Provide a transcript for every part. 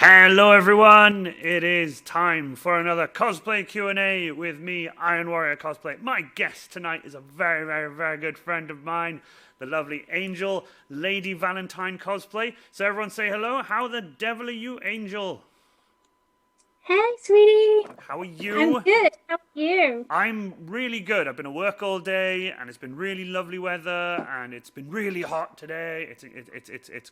Hello everyone, it is time for another cosplay Q&A with me, Iron Warrior Cosplay. My guest tonight is a very, very, very good friend of mine, the lovely Angel, Lady Valentine Cosplay. So everyone say hello. How the devil are you, Angel? Hey, sweetie. How are you? I'm good. How are you? I'm really good. I've been at work all day, and it's been really lovely weather, and it's been really hot today. It's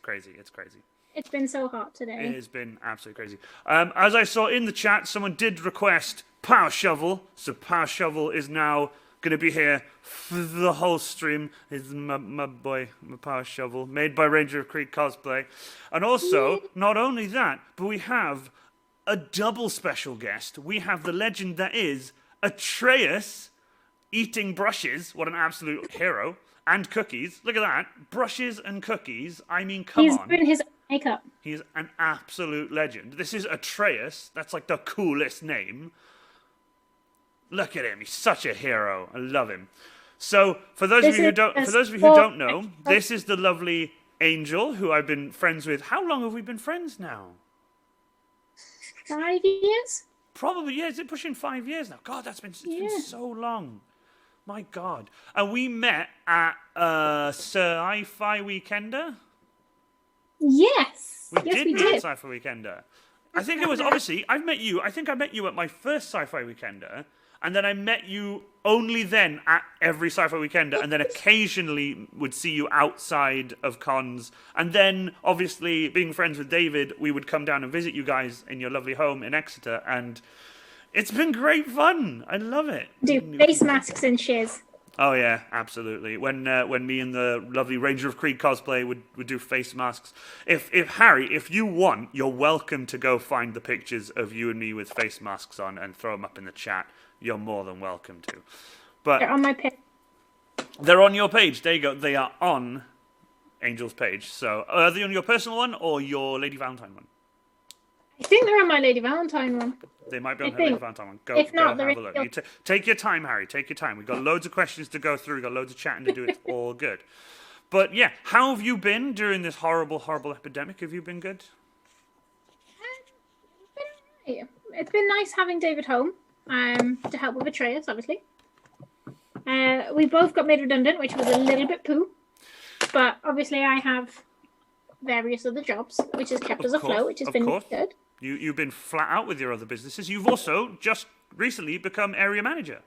crazy. It's crazy. It's been so hot It today. has been absolutely crazy. As I saw in the chat, someone did request Power Shovel, so Power Shovel is now going to be here for the whole stream. It's my boy, my Power Shovel, made by Ranger of Creek Cosplay. And also, not only that, but we have a double special guest. We have the legend that is Atreus eating brushes. What an absolute hero. And cookies. Look at that. Brushes and cookies. I mean, come He's on. doing his makeup. He's an absolute legend. This is Atreus. That's like the coolest name. Look at him. He's such a hero. I love him. So, for those of you who don't know, this is the lovely Angel who I've been friends with. How long have we been friends now? 5 years? Probably, yeah. Is it pushing 5 years now? God, it's been so long. My God. And we met at Sci-Fi Weekender. Yes. We yes, did we meet at did. Sci-Fi Weekender. I think it was, obviously, I've met you. I think I met you at my first Sci-Fi Weekender. And then I met you only then at every Sci-Fi Weekender. And then occasionally would see you outside of cons. And then, obviously, being friends with David, we would come down and visit you guys in your lovely home in Exeter. And it's been great fun. I love it. Do face masks and shiz. Oh yeah, absolutely. When me and the lovely Ranger of Creed cosplay would do face masks. If Harry, if you want, you're welcome to go find the pictures of you and me with face masks on and throw them up in the chat. You're more than welcome to. But They're on my page. they're on your page. There you go. They are on Angel's page. So are they on your personal one or your Lady Valentine one? I think they're on my Lady Valentine one. They might be on her Lady Valentine one. Go have a look. Take your time, Harry. Take your time. We've got loads of questions to go through. We've got loads of chatting to do. It's all good. But yeah, how have you been during this horrible, horrible epidemic? Have you been good? It's been nice having David home to help with Atreus, obviously. We both got made redundant, which was a little bit poo. But obviously I have various other jobs, which has kept us afloat, which has been good. You've been flat out with your other businesses. You've also just recently become area manager.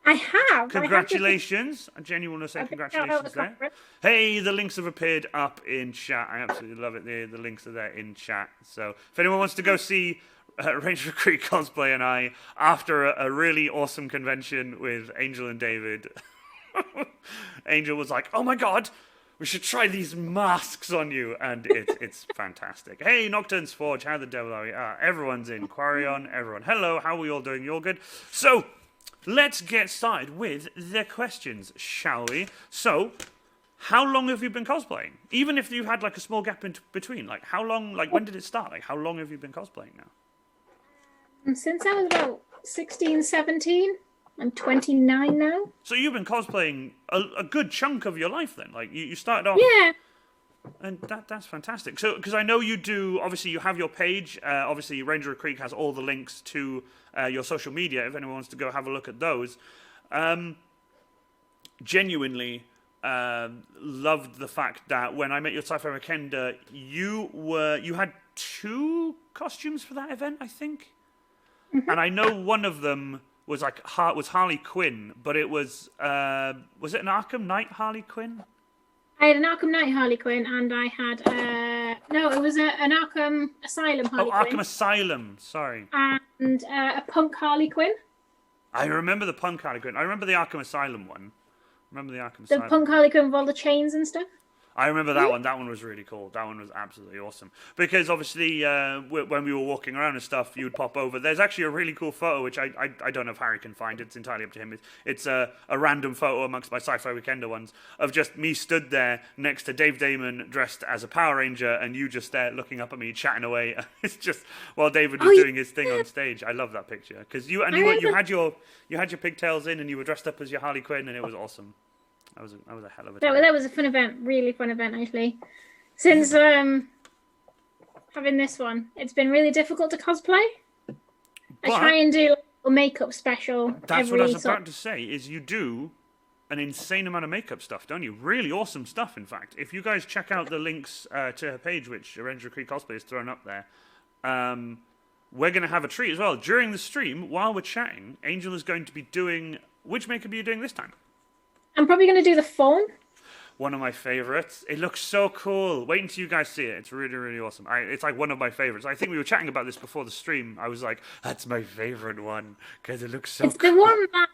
I have. Congratulations. I genuinely want to say congratulations there. Hey, the links have appeared up in chat. I absolutely love it. The links are there in chat. So if anyone wants to go see Ranger Creek Cosplay and I after a really awesome convention with Angel and David, Angel was like, oh my God, we should try these masks on you, and it's fantastic. Hey, Nocturne's Forge, how the devil are we? Everyone's in. Quarion, everyone. Hello, how are we all doing? You all good? So, let's get started with the questions, shall we? So, how long have you been cosplaying? Even if you've had like a small gap in between, like how long, like when did it start? Like how long have you been cosplaying now? Since I was about 16, 17. I'm 29 now. So you've been cosplaying a good chunk of your life then? Like you started off... Yeah. And that's fantastic. So, because I know you do, obviously you have your page. Obviously Ranger of Creek has all the links to your social media if anyone wants to go have a look at those. Genuinely loved the fact that when I met you at Sci-Fi Weekender, you had 2 costumes for that event, I think. Mm-hmm. And I know one of them was like Harley Quinn, but it was it an Arkham Knight Harley Quinn? I had an Arkham Knight Harley Quinn, and I had no, it was an Arkham Asylum Harley Quinn. Oh, Arkham Asylum, sorry. And a Punk Harley Quinn. I remember the Punk Harley Quinn. I remember the Arkham Asylum one. The Punk Harley Quinn with all the chains and stuff. I remember that one. That one was really cool. That one was absolutely awesome. Because obviously, when we were walking around and stuff, you would pop over. There's actually a really cool photo, which I don't know if Harry can find. It's entirely up to him. It's a random photo amongst my Sci-Fi Weekender ones of just me stood there next to Dave Damon dressed as a Power Ranger, and you just there looking up at me, chatting away. It's just while David was doing his thing on stage. I love that picture because you had your pigtails in, and you were dressed up as your Harley Quinn, and it was awesome. That was a hell of a time. That was a fun event, really fun event actually. Since I having this one. It's been really difficult to cosplay. But I try and do a makeup special. That's what I was about to say, is you do an insane amount of makeup stuff, don't you? Really awesome stuff, in fact. If you guys check out the links to her page, which Ranger Creek Cosplay has thrown up there, we're going to have a treat as well. During the stream, while we're chatting, Angel is going to be doing... Which makeup are you doing this time? I'm probably going to do the Faun. One of my favorites. It looks so cool. Wait until you guys see it. It's really, really awesome. It's like one of my favorites. I think we were chatting about this before the stream. I was like, that's my favorite one because it looks so cool. It's the one that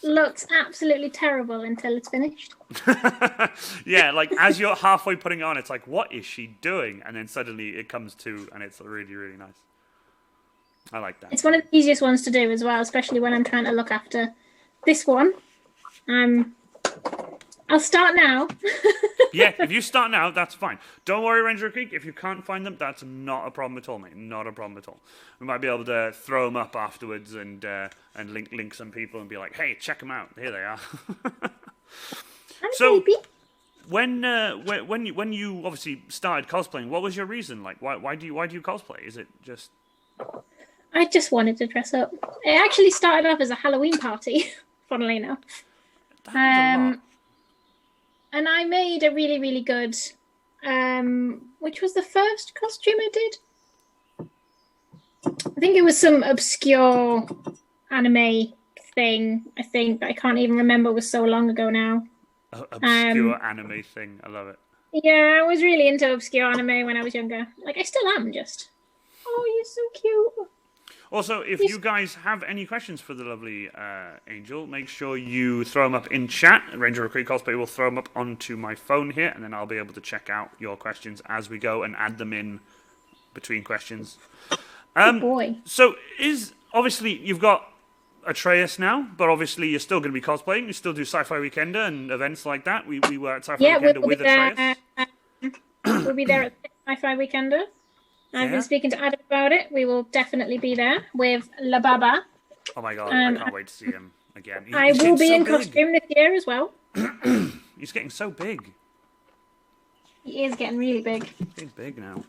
looks absolutely terrible until it's finished. Yeah, like as you're halfway putting it on, it's like, what is she doing? And then suddenly it comes to, and it's really, really nice. I like that. It's one of the easiest ones to do as well, especially when I'm trying to look after this one. I'll start now. Yeah, if you start now, that's fine. Don't worry, Ranger Creek. If you can't find them, that's not a problem at all, mate. Not a problem at all. We might be able to throw them up afterwards and link some people and be like, hey, check them out. Here they are. So, when you obviously started cosplaying, what was your reason? Like, why do you cosplay? Is it just? I just wanted to dress up. It actually started off as a Halloween party, funnily enough. And I made a really, really good, which was the first costume I did. I think it was some obscure anime thing, I think, that I can't even remember, it was so long ago now. Obscure anime thing, I love it. Yeah, I was really into obscure anime when I was younger. Like, I still am, just. Oh, you're so cute. Also, if you guys have any questions for the lovely Angel, make sure you throw them up in chat. Ranger Creek Cosplay will throw them up onto my phone here, and then I'll be able to check out your questions as we go and add them in between questions. Good boy. So, obviously, you've got Atreus now, but obviously you're still going to be cosplaying. You still do Sci-Fi Weekender and events like that. We were at Sci-Fi Weekender with Atreus. We'll be there at Sci-Fi Weekender. I've been speaking to Adam about it. We will definitely be there with La Baba. Oh my god, I can't wait to see him again. I will be in costume this year as well. He's getting so big. He is getting really big. He's big now.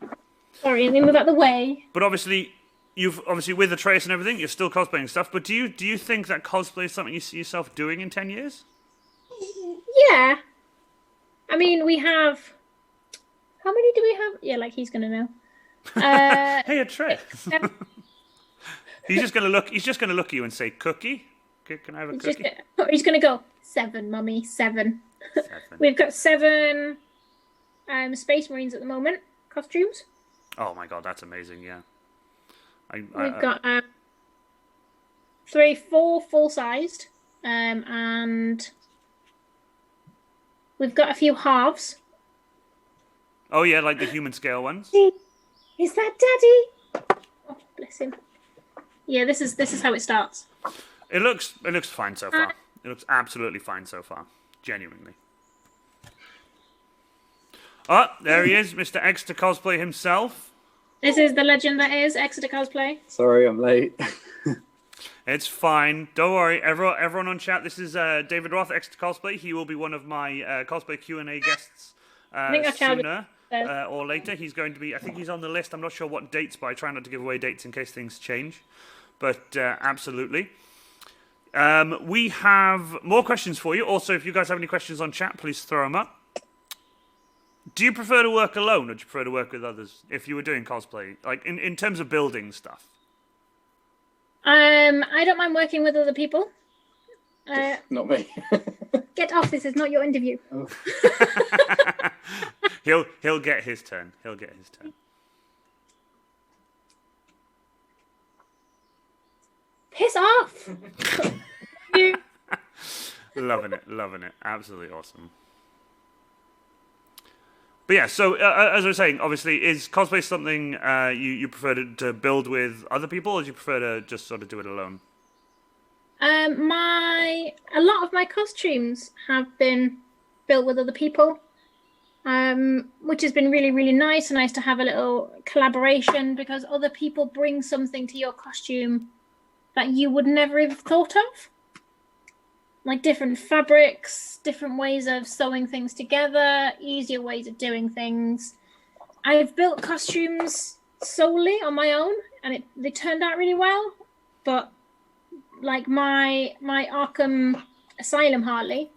Sorry, let me move out the way. But obviously, with the Trace and everything, you're still cosplaying stuff. But do you think that cosplay is something you see yourself doing in 10 years? Yeah. I mean, we have... How many do we have? Yeah, like he's going to know. Hey, Atreus. He's just gonna look at you and say, "Cookie? Can I have a cookie?" He's gonna go 7, mummy, 7. We've got 7 Space Marines at the moment costumes. Oh my god, that's amazing! Yeah, we've got 4 full sized, and we've got a few halves. Oh yeah, like the human scale ones. Is that Daddy? Oh, bless him. Yeah, this is how it starts. It looks fine so far. It looks absolutely fine so far. Genuinely. Oh, there he is, Mr. Exeter Cosplay himself. This is the legend that is Exeter Cosplay. Sorry, I'm late. It's fine. Don't worry, everyone on chat. This is David Roth, Exeter Cosplay. He will be one of my cosplay Q&A guests sooner. Or later. He's going to be, I think he's on the list. I'm not sure what dates, but I try not to give away dates in case things change. But absolutely. We have more questions for you. Also, if you guys have any questions on chat, please throw them up. Do you prefer to work alone or do you prefer to work with others if you were doing cosplay? Like in terms of building stuff? I don't mind working with other people. Not me. Get off, this is not your interview. Oh. He'll get his turn. He'll get his turn. Piss off! Loving it. Absolutely awesome. But yeah, so as I was saying, obviously, is cosplay something you prefer to build with other people, or do you prefer to just sort of do it alone? A lot of my costumes have been built with other people, which has been really, really nice. Nice to have a little collaboration because other people bring something to your costume that you would never have thought of. Like different fabrics, different ways of sewing things together, easier ways of doing things. I've built costumes solely on my own, and they turned out really well. But like my Arkham Asylum Harley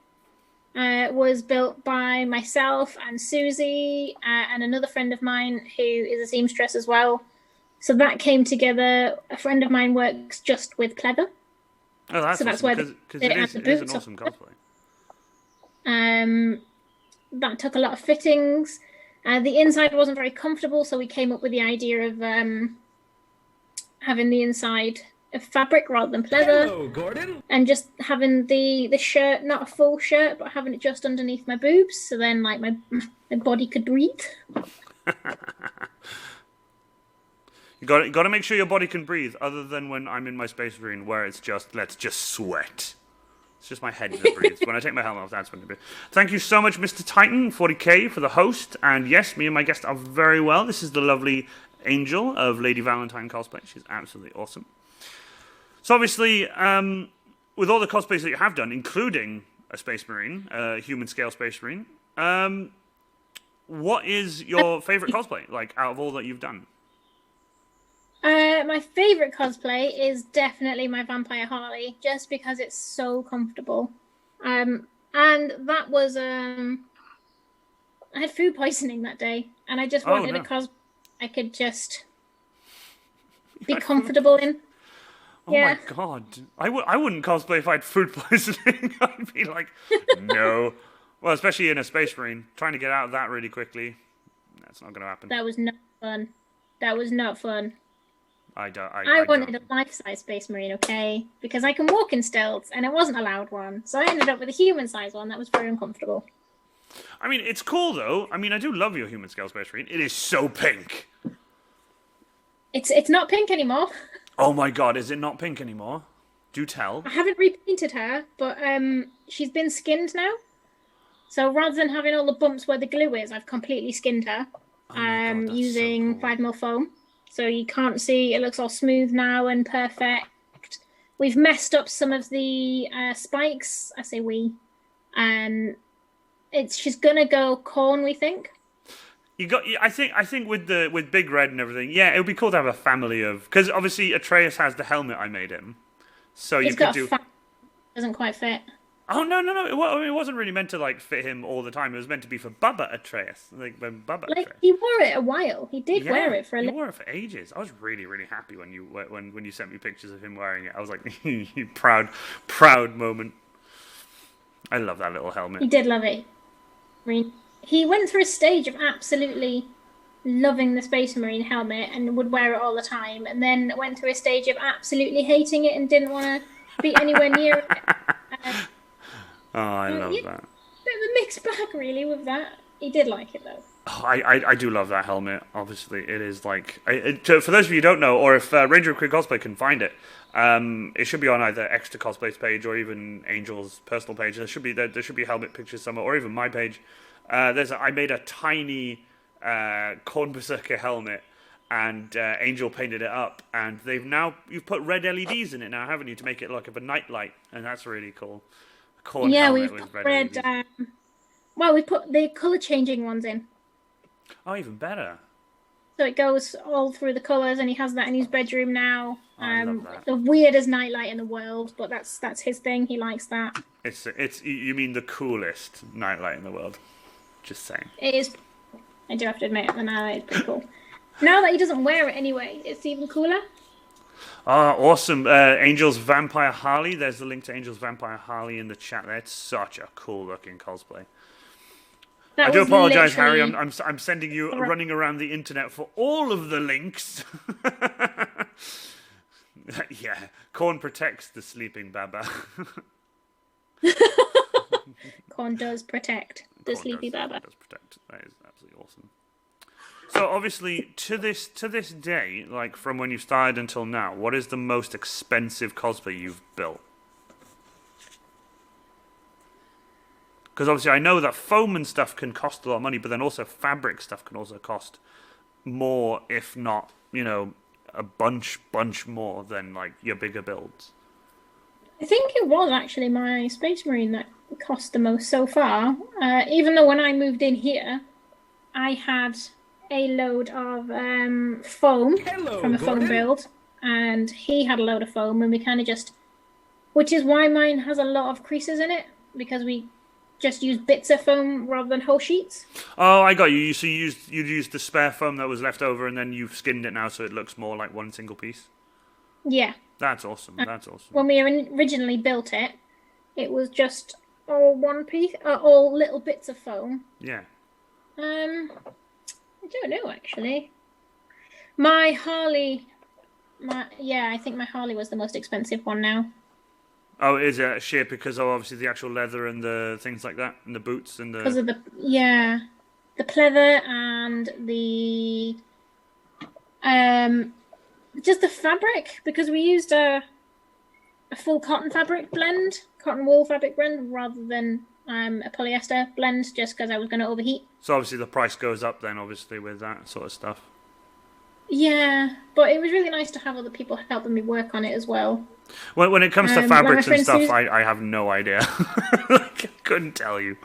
was built by myself and Susie and another friend of mine who is a seamstress as well. So that came together. A friend of mine works just with pleather. Oh, that's so that's awesome, where because it is an awesome cosplay. That took a lot of fittings. The inside wasn't very comfortable, so we came up with the idea of having the inside of fabric rather than pleather. Hello, Gordon. And just having the shirt, not a full shirt, but having it just underneath my boobs, so then like my body could breathe. You got to make sure your body can breathe, other than when I'm in my Space Marine, where it's just, let's just sweat. It's just my head that breathes. When I take my helmet off, that's when it breathes. Thank you so much, Mr. Titan, 40k, for the host. And yes, me and my guest are very well. This is the lovely Angel of Lady Valentine cosplay. She's absolutely awesome. So obviously, with all the cosplays that you have done, including a Space Marine, a human scale Space Marine, what is your favorite cosplay, like, out of all that you've done? My favorite cosplay is definitely my Vampire Harley, just because it's so comfortable. And that was I had food poisoning that day, and I just wanted a cosplay I could just be comfortable in. Oh my god. I wouldn't cosplay if I had food poisoning. I'd be like, no. Well, especially in a Space Marine. Trying to get out of that really quickly. That's not going to happen. That was not fun. That was not fun. I wanted a life-size Space Marine, okay? Because I can walk in stilts, and it wasn't allowed one. So I ended up with a human-size one that was very uncomfortable. I mean, it's cool, though. I mean, I do love your human scale Space Marine. It is so pink. It's not pink anymore. Oh my god, is it not pink anymore? Do tell. I haven't repainted her, but she's been skinned now. So rather than having all the bumps where the glue is, I've completely skinned her using 5mm foam. So you can't see, it looks all smooth now and perfect. We've messed up some of the spikes. I say we. And she's gonna go corn, we think. I think with Big Red and everything, yeah, it would be cool to have a family of, because obviously Atreus has the helmet I made him, so you could do. Doesn't quite fit. Oh no! It wasn't really meant to like fit him all the time. It was meant to be for Bubba Atreus, like when Bubba. Like Atreus. he wore it a while. He did wear it for a. He wore it for ages. I was really happy when you sent me pictures of him wearing it. I was like, proud moment. I love that little helmet. He did love it. I mean, he went through a stage of absolutely loving the Space Marine helmet and would wear it all the time, and then went through a stage of absolutely hating it and didn't want to be anywhere near it. Oh, I love that. Bit of a mixed bag, really, with that. He did like it, though. Oh, I do love that helmet. Obviously, it is like... for those of you who don't know, or if Ranger Creek Cosplay can find it, it should be on either Extra Cosplay's page or even Angel's personal page. There should be helmet pictures somewhere, or even my page. I made a tiny Corn Berserker helmet, and Angel painted it up, and you've put red LEDs in it now, haven't you, to make it like a nightlight, and that's really cool. We've put red. We put the color changing ones in. Oh, even better. So it goes all through the colors, and he has that in his bedroom now. I love that. The weirdest nightlight in the world, but that's his thing. He likes that. It's you mean the coolest nightlight in the world? Just saying. It is. I do have to admit, the nightlight is pretty cool. Now that he doesn't wear it anyway, it's even cooler. Ah, awesome. Angel's Vampire Harley. There's the link to Angel's Vampire Harley in the chat there. It's such a cool looking cosplay. I do apologize, Harry. I'm sending you running around the internet for all of the links. Yeah, Corn protects the sleeping Baba. Corn does protect the sleepy Baba. Does protect. That is absolutely awesome. So obviously, to this day, like from when you started until now, what is the most expensive cosplay you've built? Because obviously I know that foam and stuff can cost a lot of money, but then also fabric stuff can also cost more, if not, a bunch more than like your bigger builds. I think it was actually my Space Marine that cost the most so far. Even though when I moved in here, I had a load of foam from a foam build, and he had a load of foam, and we kind of just, which is why mine has a lot of creases in it, because we just use bits of foam rather than whole sheets. Oh, I got you. So you used the spare foam that was left over, and then you've skinned it now, so it looks more like one single piece. Yeah. That's awesome. That's awesome. When we originally built it, it was just all one piece, all little bits of foam. Yeah. I don't know actually. My Harley, I think my Harley was the most expensive one now. Oh, is it sheer because of obviously the actual leather and the things like that, and the boots and the. Because of the pleather and the just the fabric, because we used a full cotton wool fabric blend rather than a polyester blend, just because I was going to overheat. So obviously the price goes up then, obviously, with that sort of stuff. Yeah, but it was really nice to have other people helping me work on it as well. When it comes to fabrics and stuff, I have no idea. Like, I couldn't tell you.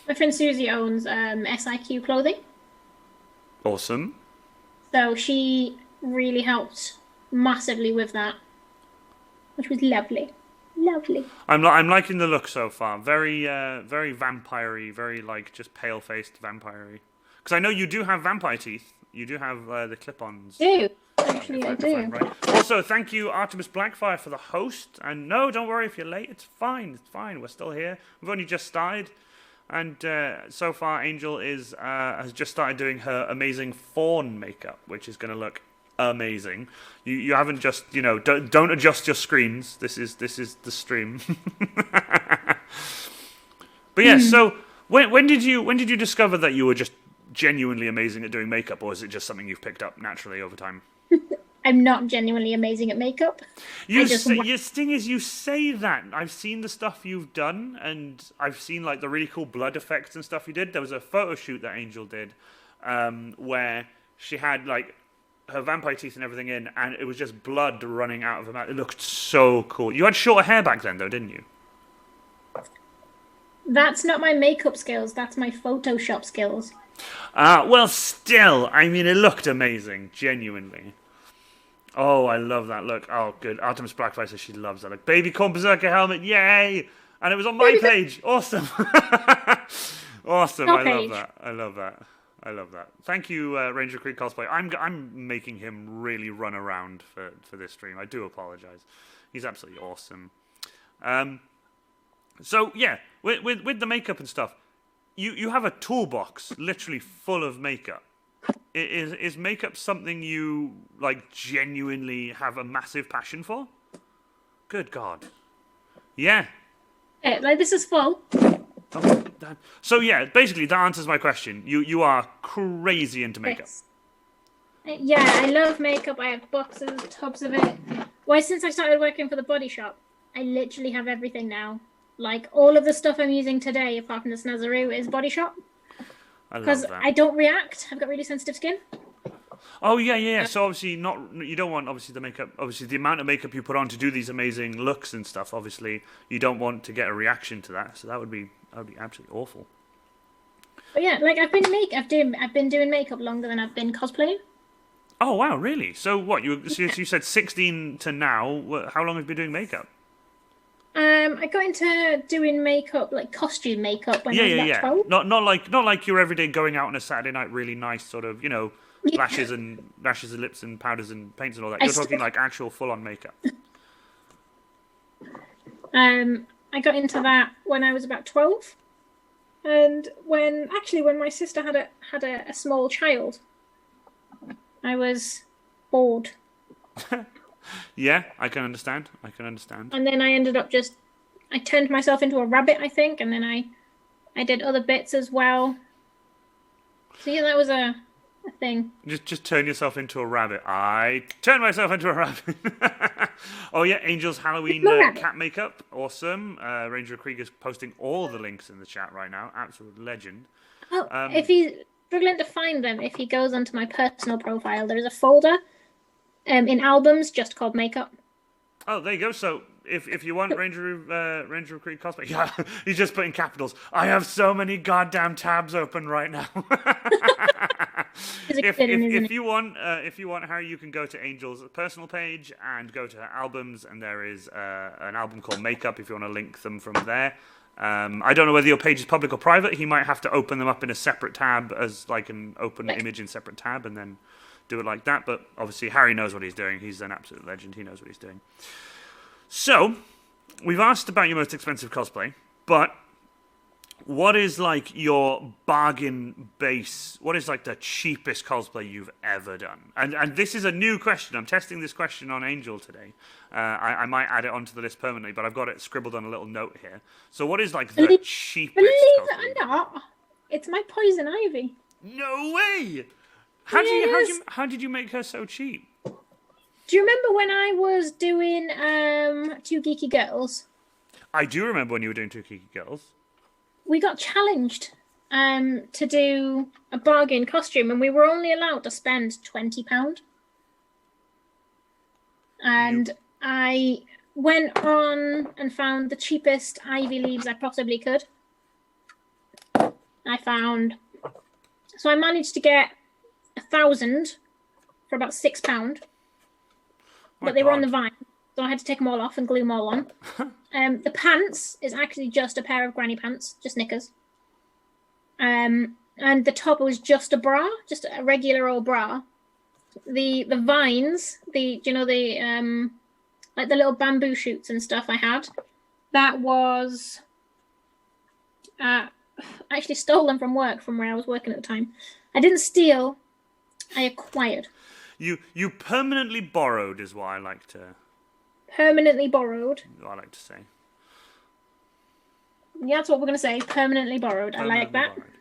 My friend Susie owns SIQ clothing. Awesome. So she really helped massively with that, which was lovely. Lovely. I'm liking the look so far. Very very vampire-y, very like just pale-faced vampire-y. Because I know you do have vampire teeth. You do have the clip-ons. Actually, I do. Right. Also, thank you, Artemis Blackfire, for the host. And no, don't worry if you're late. It's fine. It's fine. We're still here. We've only just started. And so far, Angel has just started doing her amazing fawn makeup, which is going to look amazing. You haven't just, don't adjust your screens. This is the stream. But yeah, so when did you discover that you were just genuinely amazing at doing makeup, or is it just something you've picked up naturally over time? I'm not genuinely amazing at makeup. Your thing is, you say that. I've seen the stuff you've done, and I've seen like the really cool blood effects and stuff you did. There was a photo shoot that Angel did, where she had like her vampire teeth and everything in, and it was just blood running out of her mouth. It looked so cool. You had shorter hair back then, though, didn't you? That's not my makeup skills. That's my Photoshop skills. Well, still, I mean, it looked amazing, genuinely. Oh, I love that look. Oh, good. Artemis Blackfire says she loves that look. Baby Corn Berserker helmet, yay! And it was on my page. Awesome. Awesome. I love that. I love that. I love that. Thank you, Ranger Creek Cosplay. I'm making him really run around for this stream. I do apologize. He's absolutely awesome. So yeah, with the makeup and stuff, you have a toolbox literally full of makeup. Is makeup something you like genuinely have a massive passion for? Good God. Yeah. Like this is full. Oh, so yeah, basically that answers my question. You are crazy into makeup. Yes. Yeah, I love makeup. I have boxes, tubs of it. Well, since I started working for the body shop, I literally have everything now. Like all of the stuff I'm using today, apart from the Snazzaroo, is Body Shop. Because I don't react. I've got really sensitive skin. Oh yeah. So obviously you don't want obviously the makeup. Obviously the amount of makeup you put on to do these amazing looks and stuff. Obviously you don't want to get a reaction to that. So that would be absolutely awful. But yeah, like I've been doing makeup longer than I've been cosplaying. Oh wow, really? So what you said 16 to now? How long have you been doing makeup? I got into doing makeup, like costume makeup, when I was about 12. Not like your everyday going out on a Saturday night, really nice sort of, lashes and lips and powders and paints and all that. You're talking like actual full-on makeup. I got into that when I was about 12, and when my sister had a small child, I was bored. Yeah, I can understand. And then I ended up I turned myself into a rabbit, I think, and then I did other bits as well. So yeah, that was a thing. Just turn yourself into a rabbit. I turned myself into a rabbit. Oh yeah, Angel's Halloween cat makeup, awesome. Ranger Krieg is posting all the links in the chat right now. Absolute legend. Oh, if he's struggling to find them, if he goes onto my personal profile, there is a folder in albums just called makeup. Oh, there you go. So if you want Ranger Recruit cosplay, yeah, he's just putting capitals. I have so many goddamn tabs open right now. if you want Harry, you can go to Angel's personal page and go to her albums, and there is an album called Makeup if you want to link them from there. I don't know whether your page is public or private. He might have to open them up in a separate tab as like an open image in separate tab and then do it like that. But obviously Harry knows what he's doing. He's an absolute legend. He knows what he's doing. So we've asked about your most expensive cosplay, but what is like your bargain base? What is like the cheapest cosplay you've ever done? And this is a new question. I'm testing this question on Angel today. I might add it onto the list permanently, but I've got it scribbled on a little note here. So what is like the cheapest Believe cosplay? it or not, it's my poison ivy. No way! How did you make her so cheap? Do you remember when I was doing Two Geeky Girls? I do remember when you were doing Two Geeky Girls. We got challenged to do a bargain costume, and we were only allowed to spend £20. And I went on and found the cheapest ivy leaves I possibly could. So I managed to get 1,000 for about £6, but they were on the vine, so I had to take them all off and glue them all on. The pants is actually just a pair of granny pants, just knickers. And the top was just a bra, just a regular old bra. The vines, like the little bamboo shoots and stuff I had, that was I actually stole them from work, from where I was working at the time. I didn't steal, I acquired. You permanently borrowed is what I like to... Permanently borrowed. What I like to say. Yeah, that's what we're going to say. Permanently borrowed. I like that. Borrowed.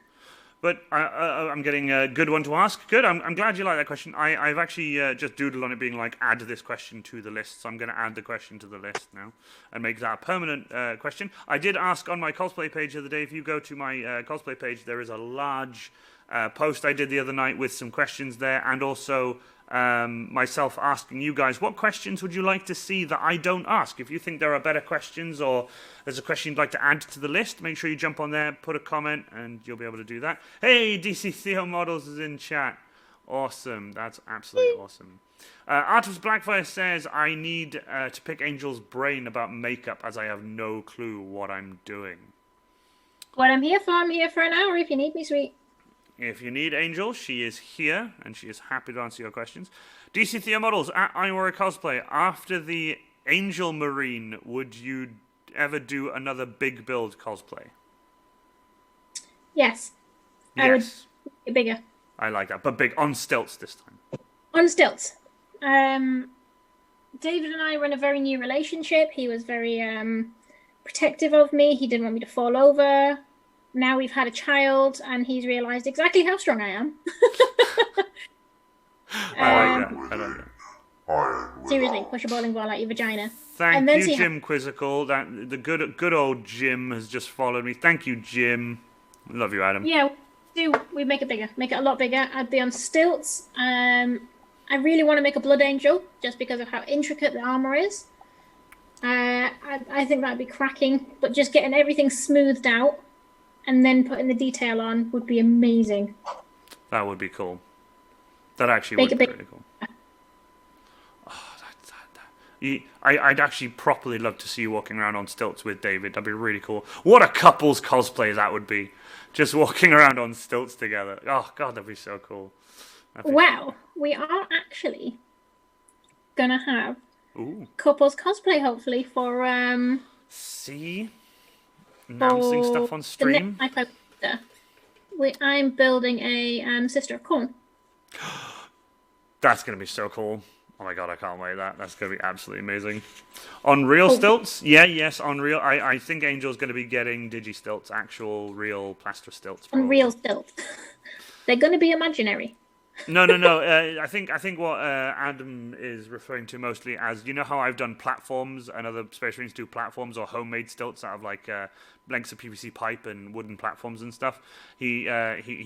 But I'm getting a good one to ask. Good. I'm glad you like that question. I've actually just doodled on it being like, add this question to the list. So I'm going to add the question to the list now and make that a permanent question. I did ask on my cosplay page the other day. If you go to my cosplay page, there is a large post I did the other night with some questions there, and also myself asking you guys, what questions would you like to see that I don't ask? If you think there are better questions or there's a question you'd like to add to the list, make sure you jump on there, put a comment, and you'll be able to do that. Hey, DC Theo Models is in chat. Awesome. That's absolutely awesome. Artemis Blackfire says, I need to pick Angel's brain about makeup as I have no clue what I'm doing. What I'm here for an hour if you need me, sweet. If you need Angel, she is here, and she is happy to answer your questions. DC Theo Models, at Iwara Cosplay, after the Angel Marine, would you ever do another big build cosplay? Yes. I would get bigger. I like that, but big, on stilts this time. On stilts. David and I were in a very new relationship. He was very protective of me. He didn't want me to fall over. Now we've had a child, and he's realised exactly how strong I am. I like that. Seriously, push a bowling ball out your vagina. Thank you, Jim Quizzical. The good old Jim has just followed me. Thank you, Jim. Love you, Adam. Yeah, we make it bigger. Make it a lot bigger. I'd be on stilts. I really want to make a Blood Angel, just because of how intricate the armour is. I think that'd be cracking, but just getting everything smoothed out and then putting the detail on would be amazing. That would be cool. That actually would be really cool. Oh, I'd actually properly love to see you walking around on stilts with David. That'd be really cool. What a couple's cosplay that would be. Just walking around on stilts together. Oh, God, that'd be so cool. Well, we are actually going to have couples cosplay, hopefully, for... See? Announcing stuff on stream. I'm building a Sister of Corn. That's going to be so cool. Oh my God, I can't wait. That's going to be absolutely amazing. On real stilts? Yes, on real. I think Angel's going to be getting digi-stilts, actual real plaster stilts. On real stilts. They're going to be imaginary. No. I think what Adam is referring to mostly as, you know how I've done platforms and other Space Marines do platforms or homemade stilts out of like lengths of PVC pipe and wooden platforms and stuff. He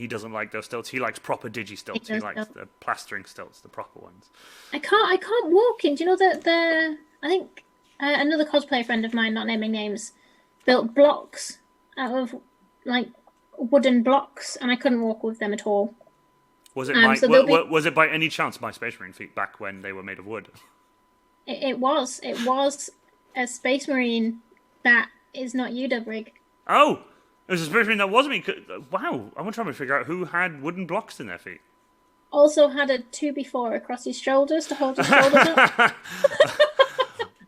doesn't like those stilts. He likes proper digi stilts. He likes the plastering stilts, the proper ones. I can't walk in. Do you know that I think another cosplay friend of mine, not naming names, built blocks out of like wooden blocks, and I couldn't walk with them at all. Was it was it by any chance my Space Marine feet back when they were made of wood? It was a Space Marine that is not you, Dubrig. Oh, it was a Space Marine that wasn't me. Wow, I'm trying to figure out who had wooden blocks in their feet. Also had a 2x4 across his shoulders to hold his shoulders up.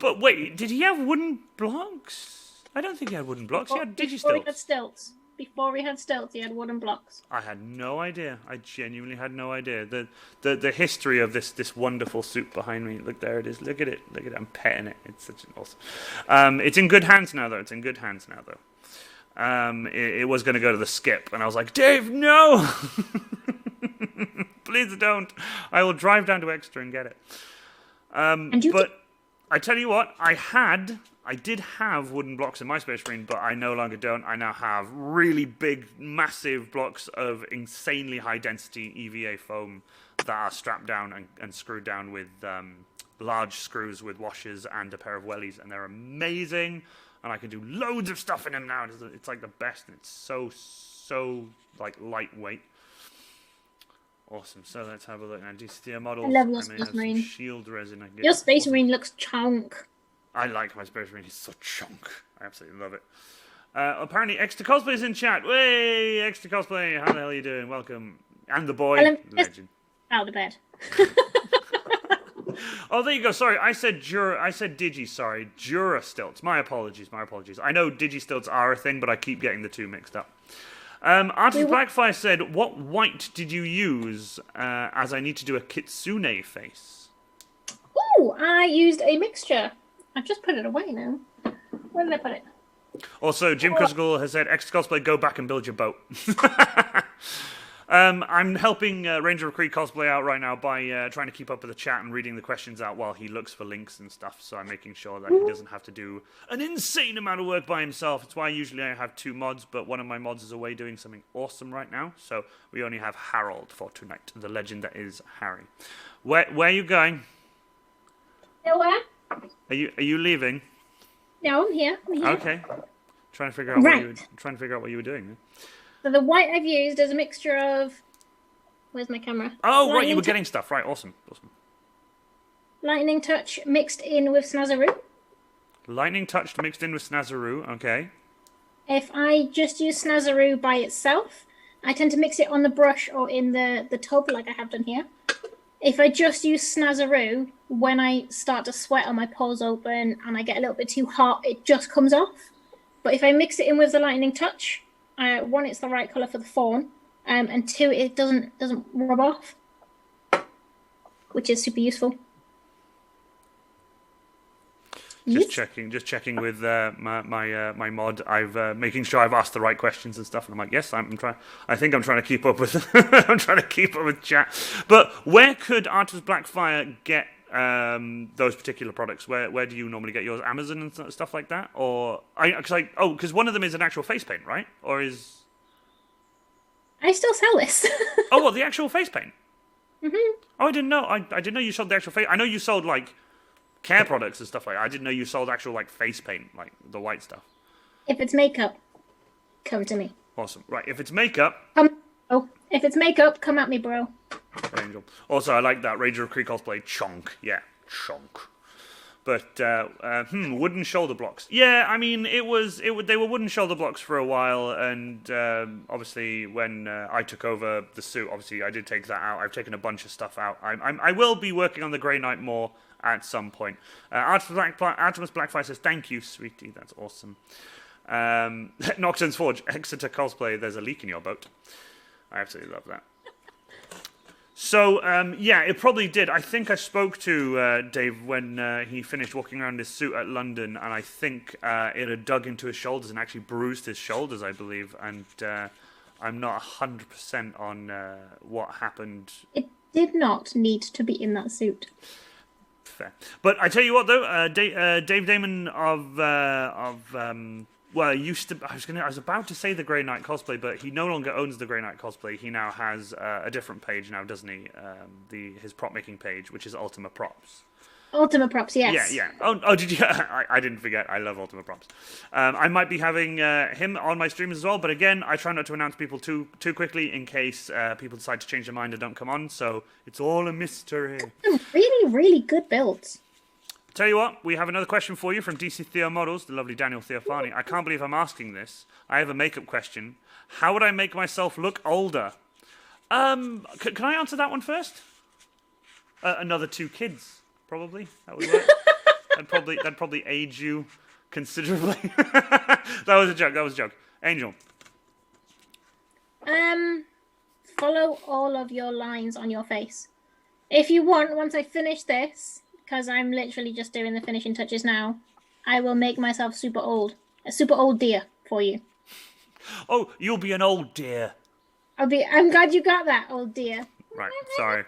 But wait, did he have wooden blocks? I don't think he had wooden blocks. He had Digistilts. Before he had stilts, he had wooden blocks. I had no idea. I genuinely had no idea. The history of this wonderful suit behind me. Look, there it is. Look at it. Look at it. I'm petting it. It's such an awesome. It's in good hands now, though. It was going to go to the skip, and I was like, Dave, no! Please don't. I will drive down to Exeter and get it. But I tell you what, I did have wooden blocks in my Space Marine, but I no longer don't. I now have really big, massive blocks of insanely high density EVA foam that are strapped down and screwed down with large screws with washers and a pair of wellies, and they're amazing. And I can do loads of stuff in them now. It's like the best, and it's so like lightweight. Awesome. So let's have a look now. DCTR models. I love your Space Marine. Shield resin. Your Space Marine looks chunk. I like my Space Marine. He's so chunk. I absolutely love it. Apparently, Extra Cosplay is in chat. Way, Extra Cosplay. How the hell are you doing? Welcome. And the boy. Legend. Out of bed. Oh, there you go. Sorry, I said Digi. Sorry, Jura stilts. My apologies. I know Digi stilts are a thing, but I keep getting the two mixed up. Artist Blackfire said, "What white did you use? As I need to do a kitsune face." Oh, I used a mixture. I've just put it away now. Where did I put it? Also, Jim Cusical has said, Extra Cosplay, go back and build your boat. I'm helping Ranger of Creed Cosplay out right now by trying to keep up with the chat and reading the questions out while he looks for links and stuff, so I'm making sure that he doesn't have to do an insane amount of work by himself. It's why usually I have two mods, but one of my mods is away doing something awesome right now, so we only have Harold for tonight, the legend that is Harry. Where are you going? Nowhere. Are you leaving? No, I'm here. Okay. Trying to figure out what you were doing. Then. So the white I've used is a mixture of. Where's my camera? Oh, right, you were getting stuff. Right, awesome. Lightning Touch mixed in with Snazaroo. Lightning Touch mixed in with Snazaroo. Okay. If I just use Snazaroo by itself, I tend to mix it on the brush or in the tub, like I have done here. If I just use Snazaroo, when I start to sweat or my pores open and I get a little bit too hot, it just comes off. But if I mix it in with the Lightning Touch, one, it's the right colour for the Faun, and two, it doesn't rub off, which is super useful. Just checking with my mod. I've making sure I've asked the right questions and stuff, and I'm like, yes, I'm trying. I think I'm trying to keep up with. I'm trying to keep up with chat. But where could Artist Blackfire get those particular products? Where do you normally get yours? Amazon and stuff like that, or because one of them is an actual face paint, right? Or is I still sell this? Oh, well, the actual face paint. Mhm. Oh, I didn't know. I didn't know you sold the actual face. I know you sold like care products and stuff like that. I didn't know you sold actual like face paint, like the white stuff. If it's makeup, come to me. Awesome. Right, if it's makeup. If it's makeup, come at me, bro. Angel. Also, I like that Ranger of Creed Cosplay chonk. Yeah, chonk. But wooden shoulder blocks. Yeah, I mean, they were wooden shoulder blocks for a while, and obviously when I took over the suit, obviously I did take that out. I've taken a bunch of stuff out. I will be working on the Grey Knight more at some point. Artemis Blackfire says, thank you, sweetie. That's awesome. Nocturne's Forge, Exeter Cosplay, there's a leak in your boat. I absolutely love that. So, yeah, it probably did. I think I spoke to Dave when he finished walking around his suit at London, and I think it had dug into his shoulders and actually bruised his shoulders, I believe. And I'm not 100% on what happened. It did not need to be in that suit. Fair. But I tell you what, though, Dave Damon of well, used to. I was about to say the Grey Knight Cosplay, but he no longer owns the Grey Knight Cosplay. He now has a different page now, doesn't he? His prop making page, which is Ultima Props. Ultimate props, yes. Yeah. Oh, did you? I didn't forget. I love Ultimate props. I might be having him on my streams as well, but again, I try not to announce people too quickly in case people decide to change their mind and don't come on. So it's all a mystery. Some really, really good builds. Tell you what, we have another question for you from DC Theo Models, the lovely Daniel Theophani. I can't believe I'm asking this. I have a makeup question. How would I make myself look older? Can I answer that one first? Another 2 kids, probably. That would work. That'd probably age you considerably. That was a joke. Angel. Follow all of your lines on your face. If you want, once I finish this, because I'm literally just doing the finishing touches now, I will make myself super old. A super old deer for you. Oh, you'll be an old deer. I'm glad you got that, old deer. Right, sorry.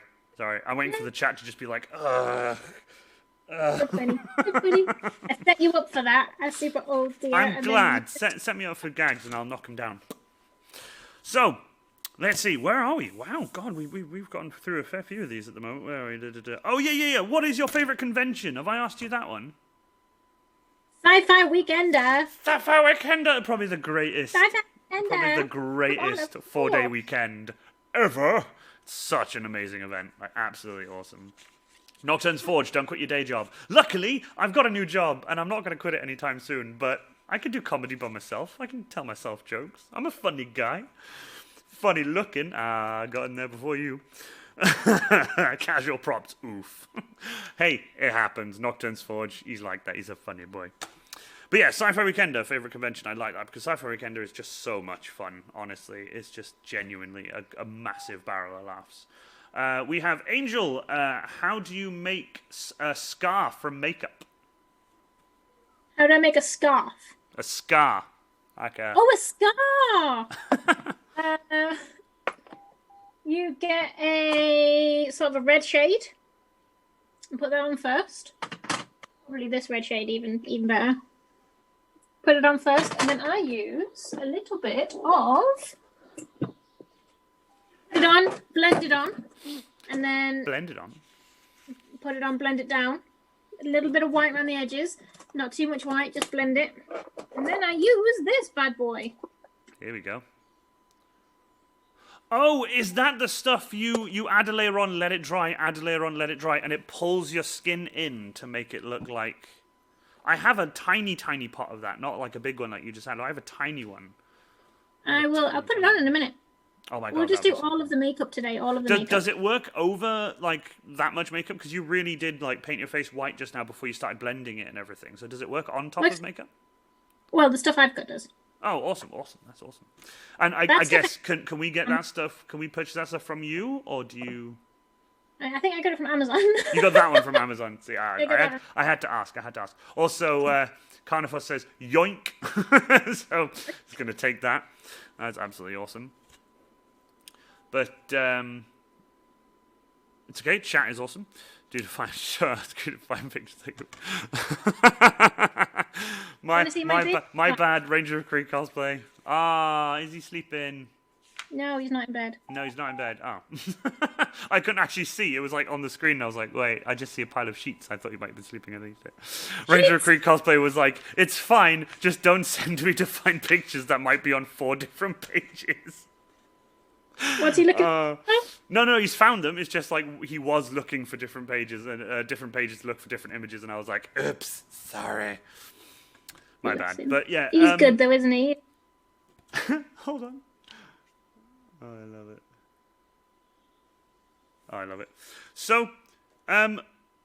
I'm waiting for the chat to just be like, Good funny. I set you up for that, a super old deer. I'm glad. Set me up for gags and I'll knock him down. So, let's see. Where are we? Wow, God, we've gotten through a fair few of these at the moment. Where are we? Oh, yeah. What is your favourite convention? Have I asked you that one? Sci-Fi Weekender. Sci-Fi Weekender, probably the greatest. Sci-Fi Weekender. Probably the greatest 4-day weekend ever. Such an amazing event. Like, absolutely awesome. Nocturne's Forge, don't quit your day job. Luckily, I've got a new job, and I'm not going to quit it anytime soon, but I can do comedy by myself. I can tell myself jokes. I'm a funny guy. Funny looking. I got in there before you. Casual props. Oof. Hey, it happens. Nocturne's Forge, he's like that. He's a funny boy. But yeah, Sci-Fi Weekender, favourite convention. I like that because Sci-Fi Weekender is just so much fun, honestly. It's just genuinely a massive barrel of laughs. We have Angel. How do you make a scarf from makeup? How do I make a scarf? A scar. Like a... Oh, a scar! You get a sort of a red shade and put that on first. Probably this red shade even better. Put it on first, and then I use a little bit of... Put it on, blend it on, and then... Blend it on? Put it on, blend it down. A little bit of white around the edges. Not too much white, just blend it. And then I use this bad boy. Here we go. Oh, is that the stuff you add a layer on, let it dry, add a layer on, let it dry, and it pulls your skin in to make it look like... I have a tiny pot of that, not like a big one like you just had. I have a tiny one. I'll put it on in a minute. Oh my God. We'll just do all of the makeup today, makeup. Does it work over, like, that much makeup? Because you really did, like, paint your face white just now before you started blending it and everything. So does it work on top of makeup? Well, the stuff I've got does. Oh, awesome. That's awesome. And I guess, can we get that stuff, can we purchase that stuff from you, or do you... I think I got it from Amazon. You got that one from Amazon. See, I had to ask. Also, Carnifos says, yoink. So, it's going to take that. That's absolutely awesome. But, it's okay. Chat is awesome. Due to find pictures. My bad. Ranger of Creek cosplay. Is he sleeping? No, he's not in bed. No, he's not in bed. Oh. I couldn't actually see. It was like on the screen. I was like, wait, I just see a pile of sheets. I thought you might have been sleeping underneath it. Ranger of Creek cosplay was like, it's fine. Just don't send me to find pictures that might be on 4 different pages. What's he looking for? No, he's found them. It's just like he was looking for different pages and different pages to look for different images. And I was like, oops, sorry. My bad. But yeah. He's good though, isn't he? Hold on. Oh, I love it. So,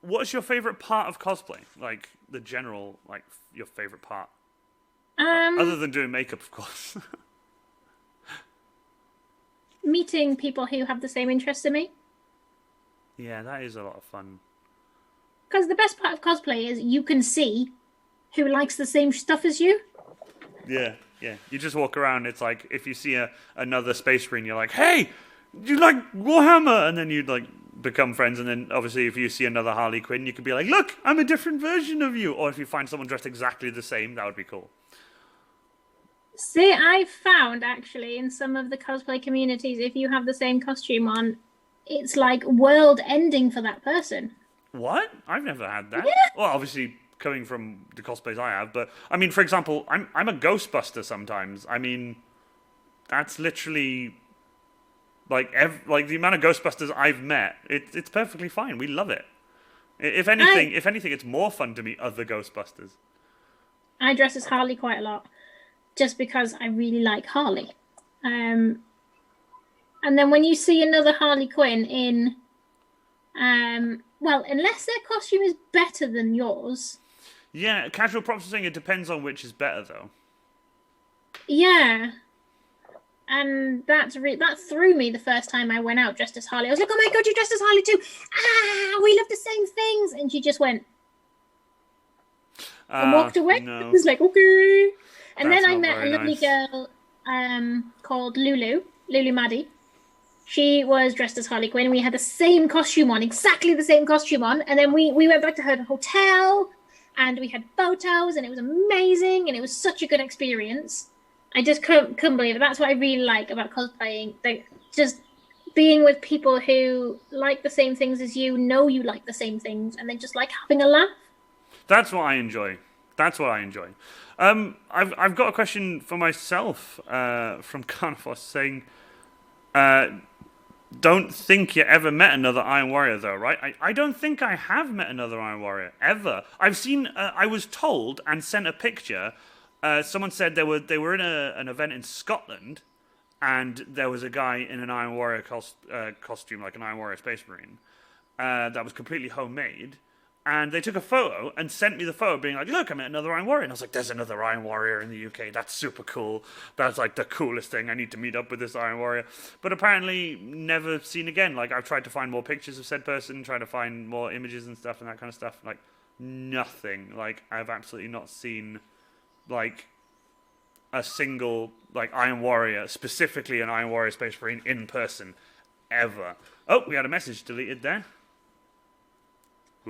what's your favorite part of cosplay? Like, the general, like, your favorite part? Other than doing makeup, of course. Meeting people who have the same interests as me. Yeah, that is a lot of fun. Because the best part of cosplay is you can see who likes the same stuff as you. Yeah. You just walk around, it's like, if you see another Space Marine, you're like, hey, you like Warhammer? And then you'd, like, become friends, and then, obviously, if you see another Harley Quinn, you could be like, look, I'm a different version of you. Or if you find someone dressed exactly the same, that would be cool. See, I found, actually, in some of the cosplay communities, if you have the same costume on, it's like world ending for that person. What? I've never had that. Yeah. Well, obviously, coming from the cosplays I have, but I mean, for example, I'm a Ghostbuster sometimes. I mean, that's literally like the amount of Ghostbusters I've met. It's perfectly fine. We love it. If anything, it's more fun to meet other Ghostbusters. I dress as Harley quite a lot, just because I really like Harley. And then when you see another Harley Quinn in, well, unless their costume is better than yours. Yeah, casual props are saying it depends on which is better, though. Yeah. And that threw me the first time I went out dressed as Harley. I was like, oh my God, you dressed as Harley too. We love the same things. And she just went and walked away. No. I was like, okay. And That's then I not met a very lovely nice. girl called Lulu Maddie. She was dressed as Harley Quinn. We had the same costume on, exactly the same costume on. And then we went back to her hotel and we had photos and it was amazing and it was such a good experience. I just couldn't believe it. That's what I really like about cosplaying. Just being with people who like the same things as you, know you like the same things, and then just like having a laugh. That's what I enjoy. I've got a question for myself from Carnifos saying, don't think you ever met another Iron Warrior, though, right? I don't think I have met another Iron Warrior, ever. I've seen, I was told and sent a picture. Someone said they were in an event in Scotland, and there was a guy in an Iron Warrior costume, like an Iron Warrior Space Marine, that was completely homemade. And they took a photo and sent me the photo being like, look, I met another Iron Warrior. And I was like, there's another Iron Warrior in the UK. That's super cool. That's like the coolest thing. I need to meet up with this Iron Warrior. But apparently never seen again. Like, I've tried to find more pictures of said person, tried to find more images and stuff and that kind of stuff. Like, nothing. Like, I've absolutely not seen, like, a single, like, Iron Warrior, specifically an Iron Warrior Space Marine in person, ever. Oh, we had a message deleted there.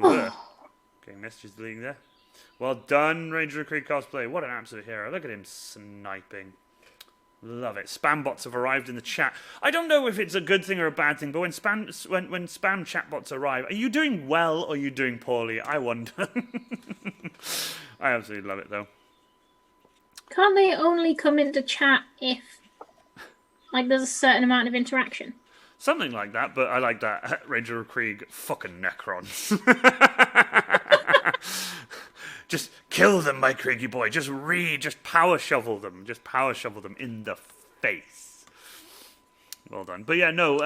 Okay, messages deleting there. Well done, Ranger of Creed Cosplay. What an absolute hero. Look at him sniping. Love it. Spam bots have arrived in the chat. I don't know if it's a good thing or a bad thing, but when spam chatbots arrive, are you doing well or are you doing poorly? I wonder. I absolutely love it, though. Can't they only come into chat if, like, there's a certain amount of interaction? Something like that, but I like that. Ranger of Krieg, fucking Necrons. Just kill them, my Kriegy boy. Just power shovel them. Just power shovel them in the face. Well done. But yeah, no,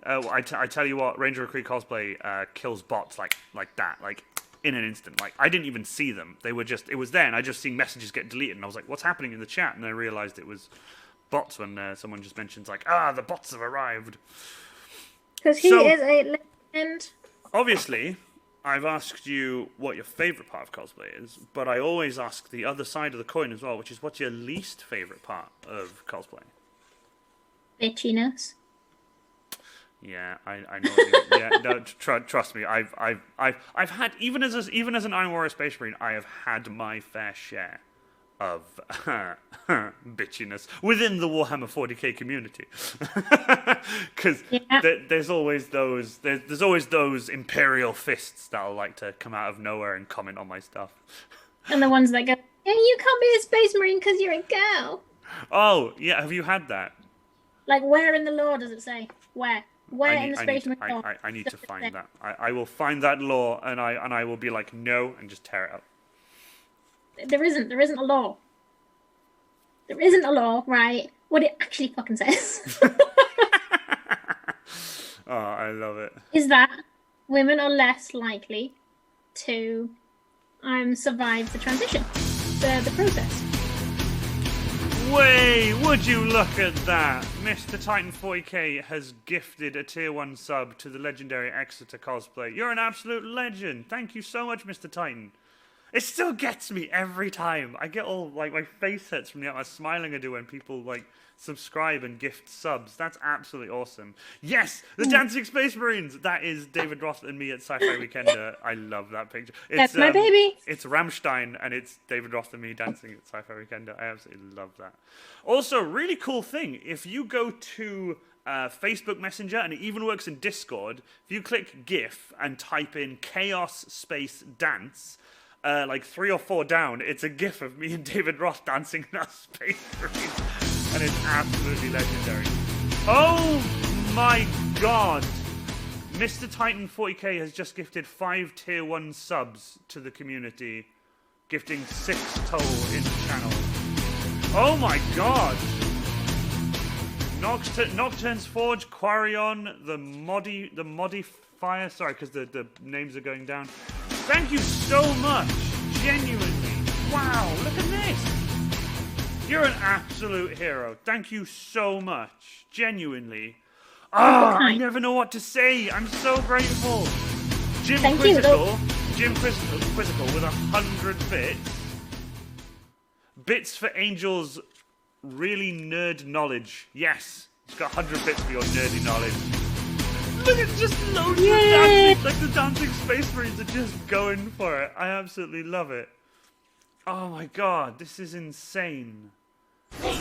I tell you what, Ranger of Krieg Cosplay kills bots like that, like in an instant. Like, I didn't even see them. It was there, and I just seen messages get deleted, and I was like, what's happening in the chat? And I realized it was bots when someone just mentions like, the bots have arrived. Because he is a legend. Obviously, I've asked you what your favourite part of cosplay is, but I always ask the other side of the coin as well, which is what's your least favourite part of cosplay? Bitchiness. Yeah, I know. What you, yeah, no, trust me. I've had even as an Iron Warrior Space Marine, I have had my fair share of bitchiness within the Warhammer 40k community, because there's always those imperial fists that'll like to come out of nowhere and comment on my stuff, and the ones that go, "Yeah, you can't be a Space Marine because you're a girl." Oh yeah, have you had that? Like, where in the lore does it say? Where in the Space Marine lore? I need to find that. I will find that lore and I will be like, no, and just tear it up. There isn't a law. There isn't a law, right? What it actually fucking says. Oh, I love it. Is that women are less likely to survive the transition, the process. Way, would you look at that? Mr. Titan 40k has gifted a tier 1 sub to the legendary Exeter cosplay. You're an absolute legend. Thank you so much, Mr. Titan. It still gets me every time. I get all, like, my face hurts from the amount of smiling I do when people, like, subscribe and gift subs. That's absolutely awesome. Yes, the Dancing Space Marines. That is David Roth and me at Sci-Fi Weekender. I love that picture. That's my baby. It's Rammstein and it's David Roth and me dancing at Sci-Fi Weekender. I absolutely love that. Also, really cool thing. If you go to Facebook Messenger, and it even works in Discord. If you click GIF and type in chaos space dance, like 3 or 4 down, it's a GIF of me and David Ross dancing in our space marine, and it's absolutely legendary. Oh my god! Mr. Titan 40k has just gifted 5 tier 1 subs to the community, gifting 6 total in the channel. Oh my god! Nocturne's Forge, Quarion, the Modifier, sorry, because the names are going down. Thank you so much, genuinely. Wow, look at this. You're an absolute hero. Thank you so much, genuinely. I never know what to say. I'm so grateful. Jim Quizzical with 100 bits. Bits for Angel's really nerd knowledge. Yes, he's got 100 bits for your nerdy knowledge. Look at just loads of dancing. Like the dancing space marines are just going for it. I absolutely love it. Oh my god, this is insane. Jim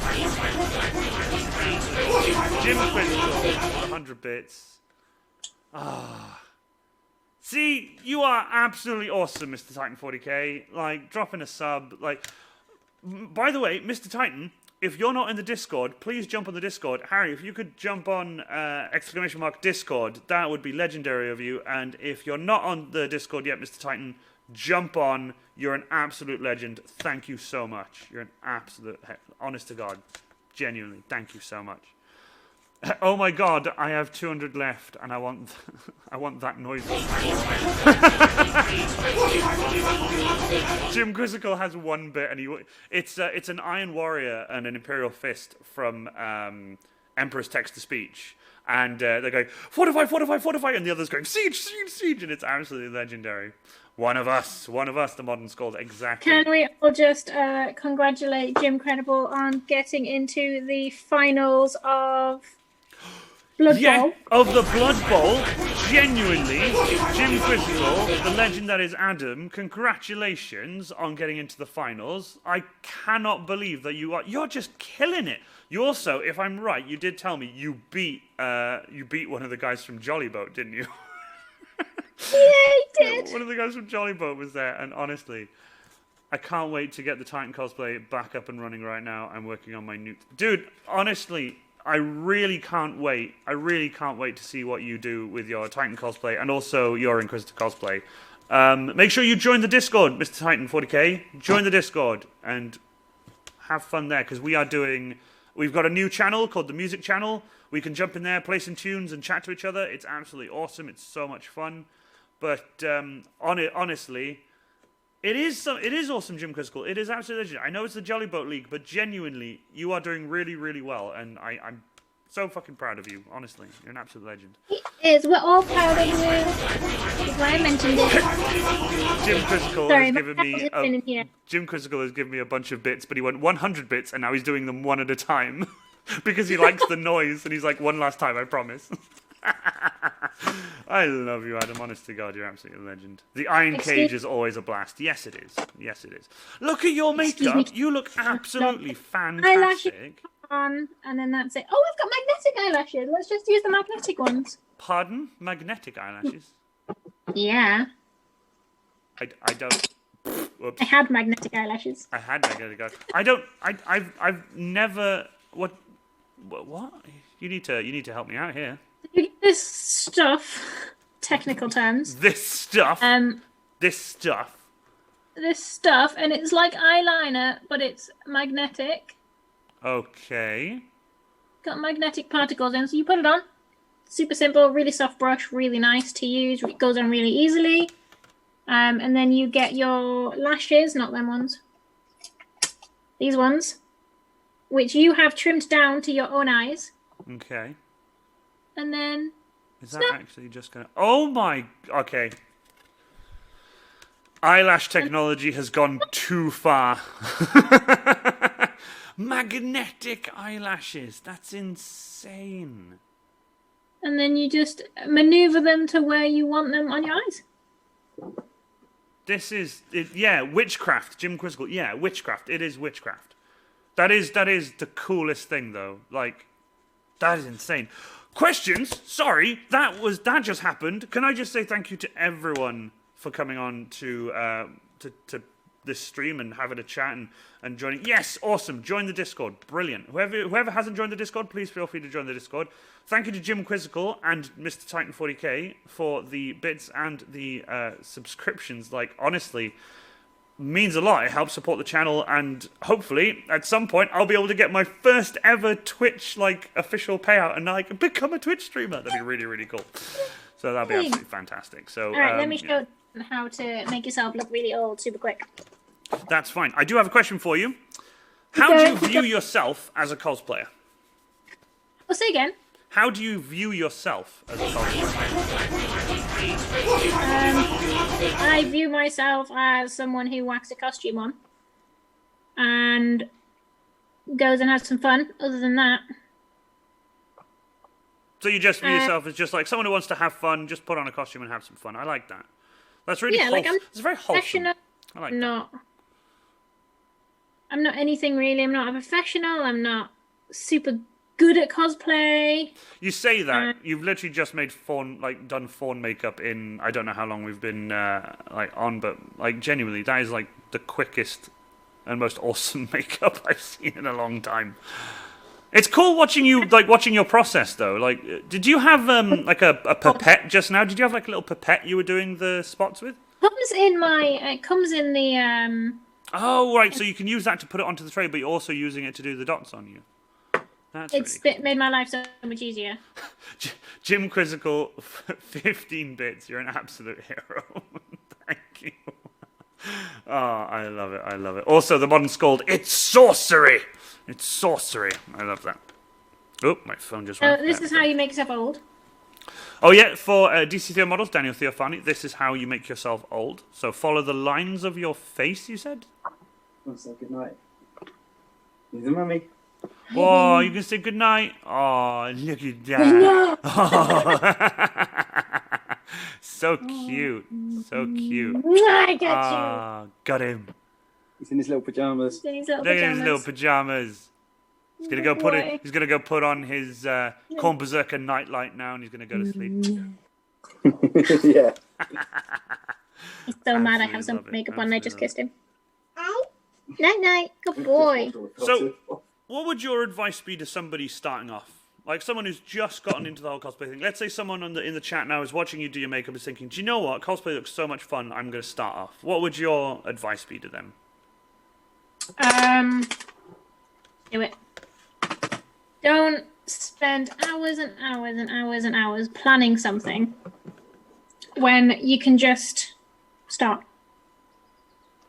Quizzical, 100 bits. See, you are absolutely awesome, Mr. Titan 40k. Like, dropping a sub. Like, by the way, Mr. Titan, if you're not in the Discord, please jump on the Discord. Harry, if you could jump on !Discord, that would be legendary of you. And if you're not on the Discord yet, Mr. Titan, jump on. You're an absolute legend. Thank you so much. You're an absolute, honest to God, genuinely, thank you so much. Oh my God, I have 200 left, and I want that noise. Jim Quizzical has 1 bit, and it's an Iron Warrior and an Imperial Fist from Emperor's Text-to-Speech. And they're going, fortify, fortify, fortify, and the other's going, siege, siege, siege, and it's absolutely legendary. One of us, the modern Scald, exactly. Can we all just congratulate Jim Credible on getting into the finals of Blood Bowl? Of the Blood Bowl, genuinely, Jim Quizzical, the legend that is Adam, congratulations on getting into the finals. I cannot believe that you're just killing it. You also, if I'm right, you did tell me you beat one of the guys from Jolly Boat, didn't you? Yeah, he did. One of the guys from Jolly Boat was there, and honestly, I can't wait to get the Titan cosplay back up and running right now. I'm working on my new... Dude, honestly, I really can't wait. I really can't wait to see what you do with your Titan cosplay and also your Inquisitor cosplay. Make sure you join the Discord, Mr. Titan 40k. Join the Discord and have fun there, because we've got a new channel called the Music Channel. We can jump in there, play some tunes, and chat to each other. It's absolutely awesome. It's so much fun. But honestly, it is awesome, Jim Quizzical. It is absolutely legendary. I know it's the Jolly Boat League, but genuinely, you are doing really, really well, and I'm so fucking proud of you. Honestly, you're an absolute legend. He is. We're all proud of you. That's why I mentioned it. Jim Quizzical has given me a bunch of bits, but he went 100 bits, and now he's doing them one at a time because he likes the noise, and he's like, one last time, I promise. I love you, Adam. Honest to God, you're absolutely a legend. The Iron Cage is always a blast. Yes, it is. Yes, it is. Look at your makeup. You look absolutely fantastic. On, and then that's it. Oh, we've got magnetic eyelashes. Let's just use the magnetic ones. Pardon? Magnetic eyelashes? Yeah. I don't. Whoops. I had magnetic eyelashes. I had magnetic eyelashes. I've never. What? You need to help me out here. You get this stuff, technical terms. This stuff, and it's like eyeliner, but it's magnetic. Okay. Got magnetic particles in, so you put it on. Super simple, really soft brush, really nice to use. It goes on really easily. And then you get your lashes, not them ones. These ones, which you have trimmed down to your own eyes. Okay. And then... Is that actually just going to... Oh my... Okay. Eyelash technology has gone too far. Magnetic eyelashes. That's insane. And then you just maneuver them to where you want them on your eyes. This is... yeah, witchcraft. Jim Quizzical. Yeah, witchcraft. It is witchcraft. That is the coolest thing, though. Like... That is insane. Questions? Sorry, that just happened. Can I just say thank you to everyone for coming on to this stream and having a chat and joining. Yes, awesome. Join the Discord. Brilliant. Whoever hasn't joined the Discord, please feel free to join the Discord. Thank you to Jim Quizzical and Mr. Titan 40k for the bits and the subscriptions. Like, honestly, means a lot. It helps support the channel, and hopefully at some point I'll be able to get my first ever Twitch official payout and I can become a Twitch streamer. That'd be really, really cool. So that'd be absolutely fantastic. So all right, let me show how to make yourself look really old super quick. That's fine. I do have a question for you. How do you view yourself as a cosplayer? Well, say again. How do you view yourself as a cosplayer? I view myself as someone who whacks a costume on and goes and has some fun. Other than that. So you just view yourself as just like someone who wants to have fun, just put on a costume and have some fun. I like that. That's really wholesome. It's very wholesome. I like that. I'm not anything really. I'm not a professional. I'm not super good at cosplay. You say that. You've literally just made Faun, done Faun makeup in, I don't know how long we've been on, but genuinely, that is the quickest and most awesome makeup I've seen in a long time. It's cool watching you, watching your process though. Did you have a pipette just now? Did you have a little pipette you were doing the spots with? It comes in the Oh right, so you can use that to put it onto the tray, but you're also using it to do the dots on you. It's really cool. Made my life so much easier. Jim Quizzical, 15 bits. You're an absolute hero. Thank you. Oh, I love it. I love it. Also, the modern scold. It's sorcery. It's sorcery. I love that. Oh, my phone just went. This is how you make yourself old. Oh yeah, for DC Theo models, Daniel Theophani, this is how you make yourself old. So follow the lines of your face, you said? I'll say goodnight. He's a mummy. Oh, you can say goodnight. Oh, look at that. Oh. So cute. So cute. I got you. Got him. He's in his little pajamas. Look at his little pajamas. He's gonna go put it. He's gonna go put on his Corn Berserker nightlight now, and he's gonna go to sleep. Yeah. He's so mad I have some makeup on and I just kissed him. Night night. Good boy. So, what would your advice be to somebody starting off? Like someone who's just gotten into the whole cosplay thing. Let's say someone in the chat now is watching you do your makeup and is thinking, do you know what? Cosplay looks so much fun, I'm going to start off. What would your advice be to them? Do it. Don't spend hours and hours and hours and hours planning something when you can just start.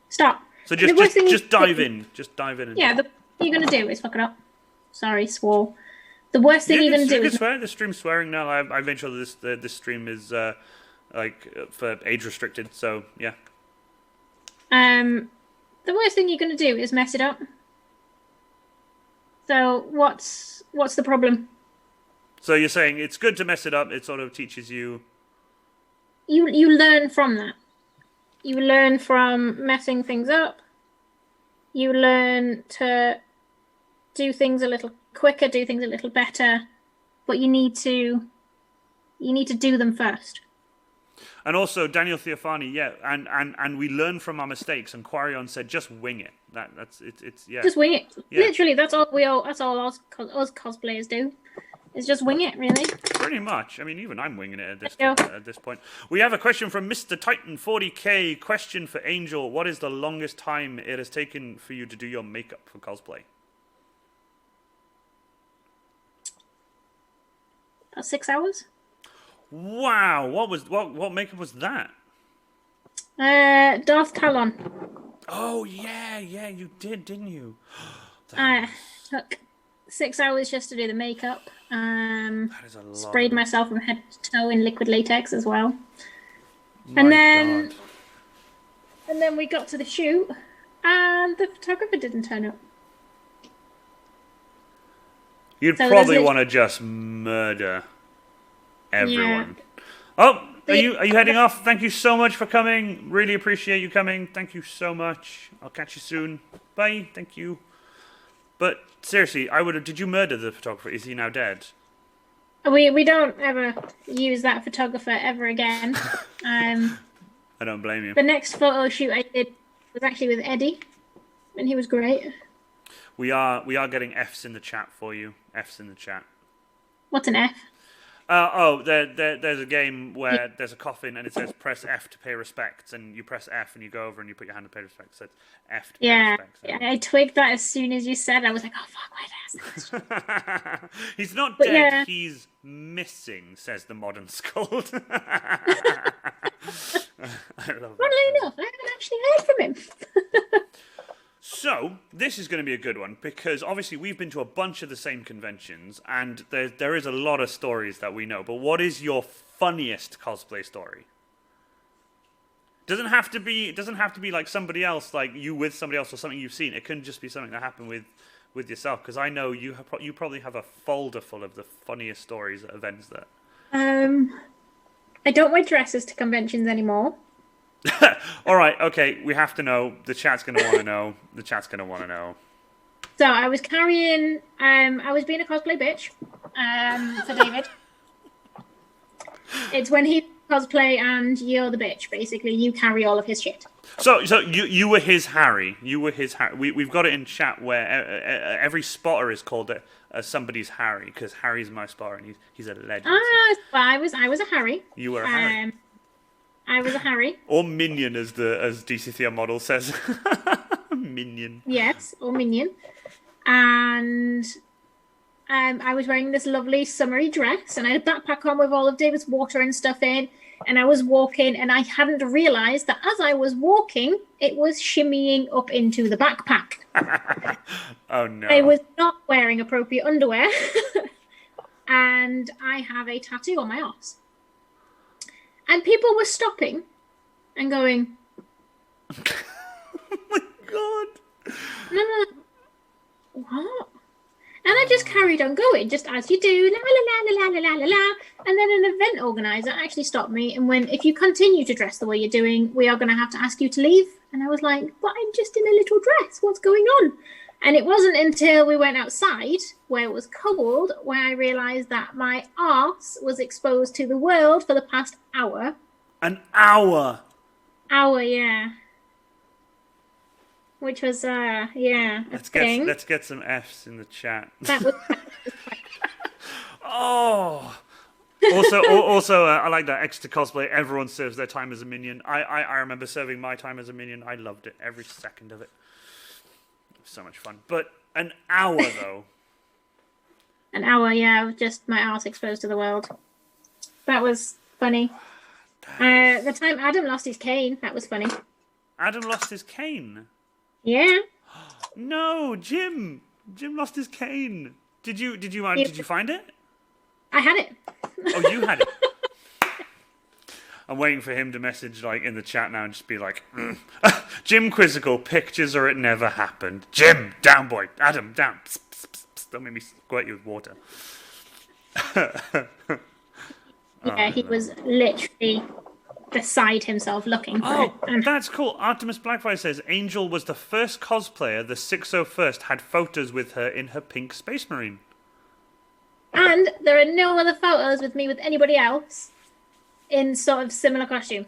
Start. So just dive in. Just dive in. Yeah, what you're going to do is fuck it up. Sorry, swore. The worst thing you're going to do is... swear. The stream's swearing now. I made sure that this stream is for age restricted, so yeah. The worst thing you're going to do is mess it up. So what's the problem? So you're saying it's good to mess it up. It sort of teaches you. You learn from that. You learn from messing things up. You learn to do things a little quicker, do things a little better, but you need to do them first. And also Daniel Theophani, yeah, and we learn from our mistakes. And Quarion said, just wing it. That's yeah. Just wing it. Yeah. Literally, that's all us cosplayers do. Is just wing it, really. Pretty much. I mean, even I'm winging it at this point. We have a question from Mr. Titan 40k. Question for Angel: what is the longest time it has taken for you to do your makeup for cosplay? About 6 hours. Wow! What makeup was that? Darth Talon. Oh yeah, you did, didn't you? Took 6 hours just to do the makeup. That is a lot. Sprayed myself from head to toe in liquid latex as well. My and then God. And then we got to the shoot, and the photographer didn't turn up. You'd probably want to just murder everyone. Yeah. Oh, are you heading off? Thank you so much for coming. Really appreciate you coming. Thank you so much. I'll catch you soon. Bye. Thank you. But seriously, did you murder the photographer? Is he now dead? We don't ever use that photographer ever again. I don't blame you. The next photo shoot I did was actually with Eddie, and he was great. We are getting Fs in the chat for you. Fs in the chat. What's an F? There's a game where there's a coffin and it says press F to pay respects, and you press F and you go over and you put your hand to pay respects. So it's F to pay respects. Yeah, I twigged that as soon as you said. I was like, oh fuck, why did I ask that? He's not dead. He's missing, says the modern Scold. I love Funnily enough, I haven't actually heard from him. So, this is going to be a good one, because obviously we've been to a bunch of the same conventions, and there is a lot of stories that we know, but what is your funniest cosplay story? Doesn't have to be like somebody else, like you with somebody else or something you've seen. It can just be something that happened with yourself, because I know you probably have a folder full of the funniest stories at events there. I don't wear dresses to conventions anymore. All right, okay, we have to know. The chat's going to want to know. The chat's going to want to know. So I was carrying, I was being a cosplay bitch for David. It's when he cosplay and you're the bitch, basically. You carry all of his shit. So you were his Harry. You were his Harry. We've got it in chat where every spotter is called somebody's Harry, because Harry's my spotter and he's a legend. Well, I was a Harry. You were a Harry. I was a Harry. Or Minion, as DC Theatre model says. Minion. Yes, or Minion. And I was wearing this lovely summery dress, and I had a backpack on with all of David's water and stuff in, and I was walking, and I hadn't realised that as I was walking, it was shimmying up into the backpack. Oh, no. I was not wearing appropriate underwear, and I have a tattoo on my arse. And people were stopping and going, oh my god. No, what? And I just carried on going, just as you do, la la la la la la la. And then an event organizer actually stopped me and went, if you continue to dress the way you're doing, we are going to have to ask you to leave. And I was like, but I'm just in a little dress. What's going on? And it wasn't until we went outside, where it was cold, where I realised that my arse was exposed to the world for the past hour. An hour? Hour, yeah. Which was, yeah, let's get some Fs in the chat. That was oh. Also, I like that extra cosplay. Everyone serves their time as a minion. I remember serving my time as a minion. I loved it, every second of it. So much fun. But an hour, though. An hour, yeah, of just my arse exposed to the world. That was funny. The time Adam lost his cane, that was funny. Adam lost his cane? Yeah. No, Jim lost his cane. Did you find it? I had it. Oh, you had it. I'm waiting for him to message like in the chat now and just be like, Jim Quizzical, pictures or it never happened. Jim, down boy. Adam, down. Psst, psst, psst, psst. Don't make me squirt you with water. Yeah, he was literally beside himself looking for it. Oh, that's cool. Artemis Blackfire says Angel was the first cosplayer the 601st had photos with her in her pink Space Marine. And there are no other photos with me with anybody else in sort of similar costume.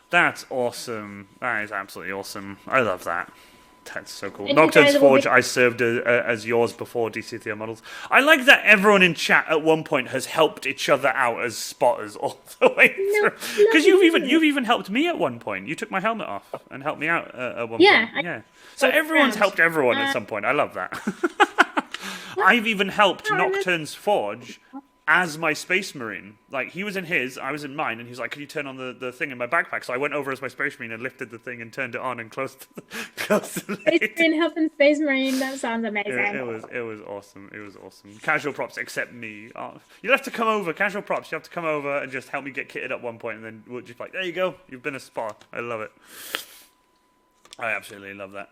That's awesome. That is absolutely awesome. I love that. That's so cool. And Nocturne's Forge, I served as yours before DC Theo models. I like that everyone in chat at one point has helped each other out as spotters all the way through. Because you've even helped me at one point. You took my helmet off and helped me out at one point. Yeah. So everyone's helped everyone at some point. I love that. I've even helped Nocturne's Forge as my Space Marine. Like, he was in his, I was in mine, and he was like, can you turn on the thing in my backpack? So I went over as my Space Marine and lifted the thing and turned it on and closed the lid. Space Marine helping Space Marine, that sounds amazing. It was awesome. It was awesome. Casual props, except me. Oh, you'll have to come over, casual props, you have to come over and just help me get kitted at one point, and then we'll just be like, there you go, you've been a spot. I love it. I absolutely love that.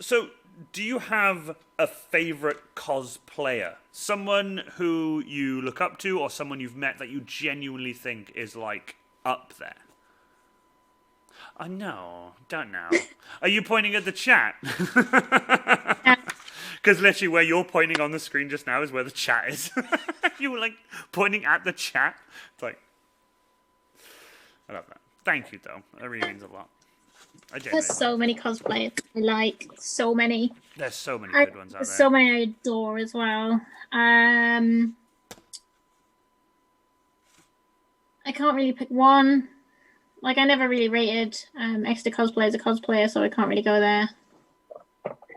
So, do you have a favourite cosplayer? Someone who you look up to or someone you've met that you genuinely think is, like, up there? I know. Don't know. Are you pointing at the chat? Because literally where you're pointing on the screen just now is where the chat is. You were like pointing at the chat. It's like, I love that. Thank you, though. That really means a lot. There's so many cosplayers I like. So many. There's so many good ones out there. So many I adore as well. I can't really pick one. Like, I never really rated Extra Cosplay as a cosplayer, so I can't really go there.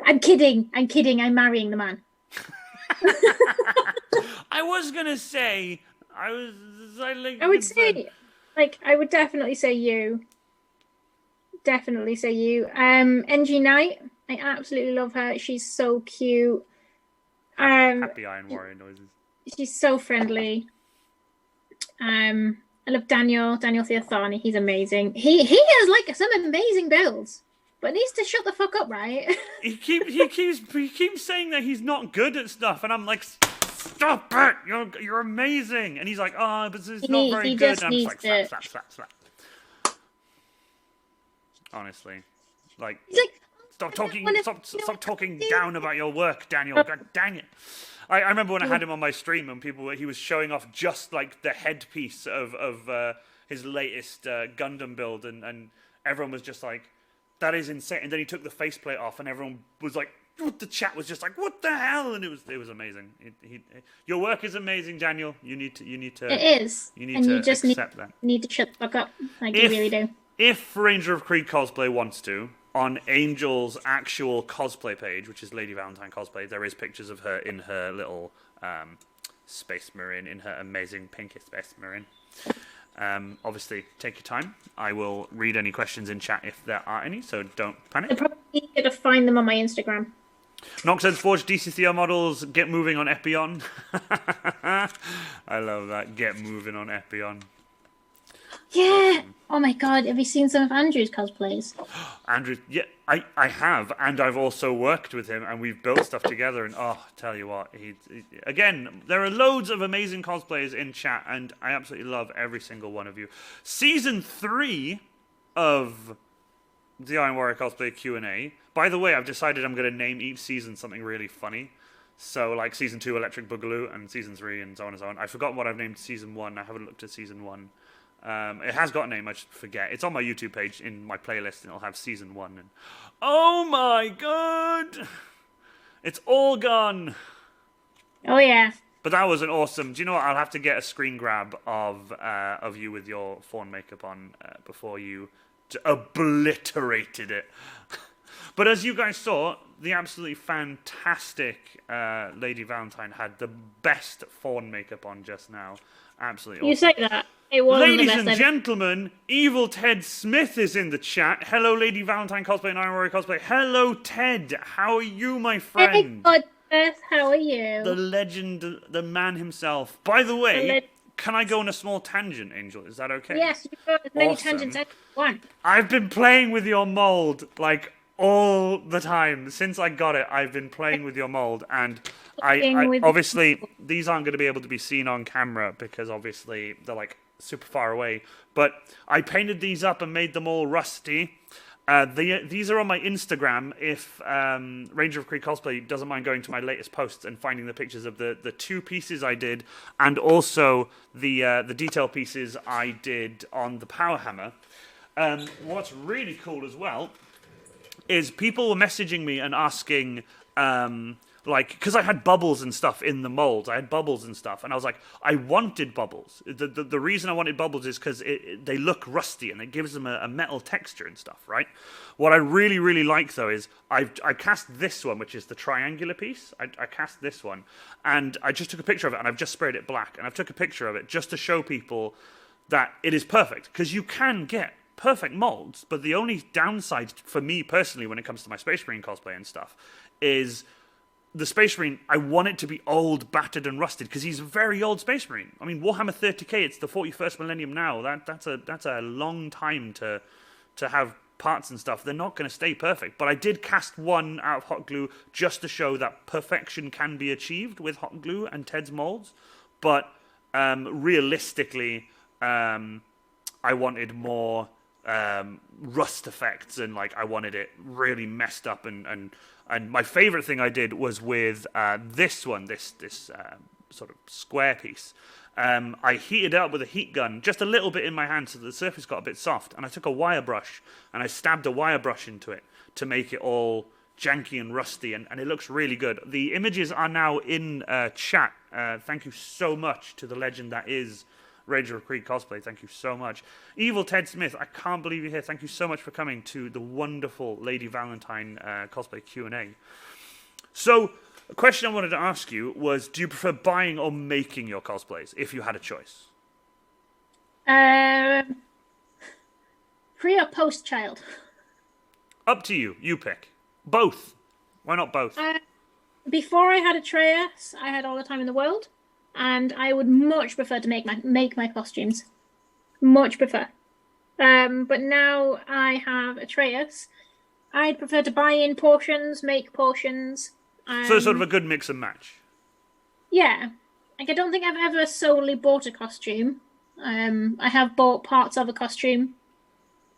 I'm kidding. I'm marrying the man. I was gonna say, I would say, like, I would definitely say you. Definitely say you. NG Knight, I absolutely love her. She's so cute. Happy Iron Warrior noises. She's so friendly. I love Daniel Theothani. He's amazing. He has like some amazing builds, but needs to shut the fuck up, right? he keeps saying that he's not good at stuff, and I'm like, stop it! You're amazing. And he's like, oh, but it's not very good. And I'm just like, slap. Honestly, like, stop talking down about your work, Daniel. God dang it. I remember when I had him on my stream and he was showing off just like the headpiece of his latest Gundam build, and everyone was just like, that is insane. And then he took the faceplate off, and everyone was like, the chat was just like, what the hell? And it was amazing. Your work is amazing, Daniel. You need to. It is. You need to accept that. You need to shut the fuck up. Like, you really do. If Ranger of Creed Cosplay wants to, on Angel's actual cosplay page, which is Lady Valentine Cosplay, there is pictures of her in her little Space Marine, in her amazing pinky Space Marine. Obviously, take your time. I will read any questions in chat if there are any, so don't panic. I'll probably need to find them on my Instagram. Noxhead's Forged DCCR models, get moving on Epion. I love that, get moving on Epion. Yeah. Oh my god, have you seen some of Andrew's cosplays? Andrew, yeah, I have, and I've also worked with him, and we've built stuff together, and tell you what, again, there are loads of amazing cosplays in chat, and I absolutely love every single one of you. Season 3 of the Iron Warrior Cosplay Q&A. By the way, I've decided I'm going to name each season something really funny. So, like, Season 2, Electric Boogaloo, and Season 3, and so on and so on. I've forgotten what I've named Season 1. I haven't looked at Season 1. It has got a name, I just forget. It's on my YouTube page in my playlist, and it'll have Season 1. And oh my god! It's all gone! Oh yeah. But that was an awesome... Do you know what? I'll have to get a screen grab of you with your fawn makeup on before you obliterated it. But as you guys saw, the absolutely fantastic Lady Valentine had the best fawn makeup on just now. Absolutely awesome. You say that. Ladies and gentlemen, Evil Ted Smith is in the chat. Hello, Lady Valentine Cosplay and Iron Warrior Cosplay. Hello, Ted. How are you, my friend? Hey, Beth. How are you? The legend, the man himself. By the way, can I go on a small tangent, Angel? Is that okay? Yes, you can. As many tangents as you want. I've been playing with your mold, like, all the time. Since I got it, I've been playing with your mold, and I obviously, these aren't going to be able to be seen on camera because obviously they're, like, super far away, but I painted these up and made them all rusty. These are on my Instagram. If Ranger of Creed Cosplay doesn't mind going to my latest posts and finding the pictures of the two pieces I did, and also the detail pieces I did on the Power Hammer. What's really cool as well is people were messaging me and asking, like, because I had bubbles and stuff in the molds. I had bubbles and stuff, and I was like, I wanted bubbles. The reason I wanted bubbles is because they look rusty, and it gives them a metal texture and stuff, right? What I really, really like, though, is I cast this one, which is the triangular piece. I cast this one, and I just took a picture of it, and I've just sprayed it black, and I've took a picture of it just to show people that it is perfect, because you can get perfect molds, but the only downside for me personally when it comes to my Space Marine cosplay and stuff is the Space Marine, I want it to be old, battered, and rusted, because he's a very old Space Marine. I mean, Warhammer 30k, it's the 41st millennium now. That's a long time to have parts and stuff. They're not going to stay perfect. But I did cast one out of hot glue just to show that perfection can be achieved with hot glue and Ted's molds. But realistically, I wanted more rust effects, and like I wanted it really messed up. And my favorite thing I did was with this one, this sort of square piece. I heated it up with a heat gun just a little bit in my hand so that the surface got a bit soft, and I took a wire brush and I stabbed a wire brush into it to make it all janky and rusty, and it looks really good. The images are now in chat. Thank you so much to the legend that is Ranger of Creed Cosplay. Thank you so much. Evil Ted Smith, I can't believe you're here. Thank you so much for coming to the wonderful Lady Valentine cosplay Q&A. So, a question I wanted to ask you was, do you prefer buying or making your cosplays, if you had a choice? Pre or post child? Up to you. You pick. Both. Why not both? Before I had Atreus, I had all the time in the world, and I would much prefer to make my costumes. Much prefer. But now I have Atreus. I'd prefer to buy in portions, make portions. So sort of a good mix and match. Yeah. Like, I don't think I've ever solely bought a costume. I have bought parts of a costume.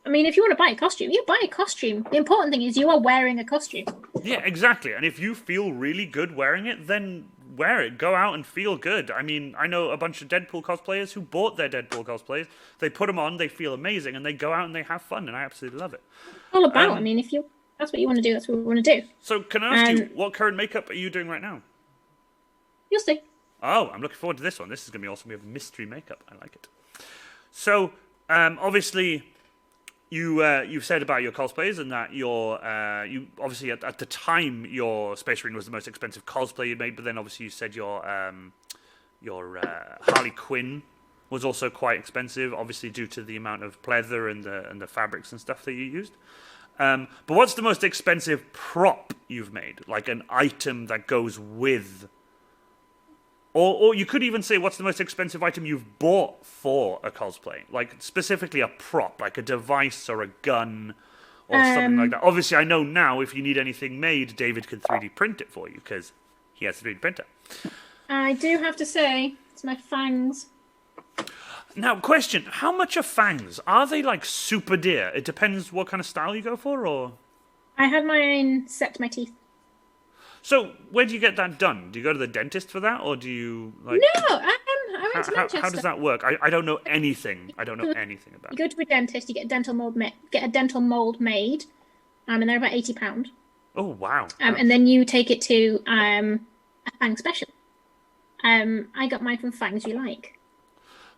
I mean, if you want to buy a costume, you buy a costume. The important thing is you are wearing a costume. Yeah, exactly. And if you feel really good wearing it, then wear it. Go out and feel good. I mean, I know a bunch of Deadpool cosplayers who bought their Deadpool cosplays. They put them on, they feel amazing, and they go out and they have fun, and I absolutely love it. All about, I mean, that's what you want to do, that's what we want to do. So can I ask you, what current makeup are you doing right now? You'll see. Oh, I'm looking forward to this one. This is going to be awesome. We have mystery makeup. I like it. So, obviously, you've said about your cosplays and that you obviously at the time your Space Marine was the most expensive cosplay you'd made, but then obviously you said your Harley Quinn was also quite expensive, obviously due to the amount of pleather and the fabrics and stuff that you used. But what's the most expensive prop you've made? Like an item that goes with... Or you could even say, what's the most expensive item you've bought for a cosplay? Like, specifically a prop, like a device or a gun or something like that. Obviously, I know now if you need anything made, David can 3D print it for you because he has a 3D printer. I do have to say, it's my fangs. Now, question, how much are fangs? Are they, like, super dear? It depends what kind of style you go for, or...? I had mine set to my teeth. So, where do you get that done? Do you go to the dentist for that, or do you, like... No, I went to Manchester. How does that work? I don't know anything. I don't know anything about it. You go to a dentist, you get a dental mold made, and they're about £80. Oh, wow. And then you take it to a fang special. I got mine from Fangs You Like.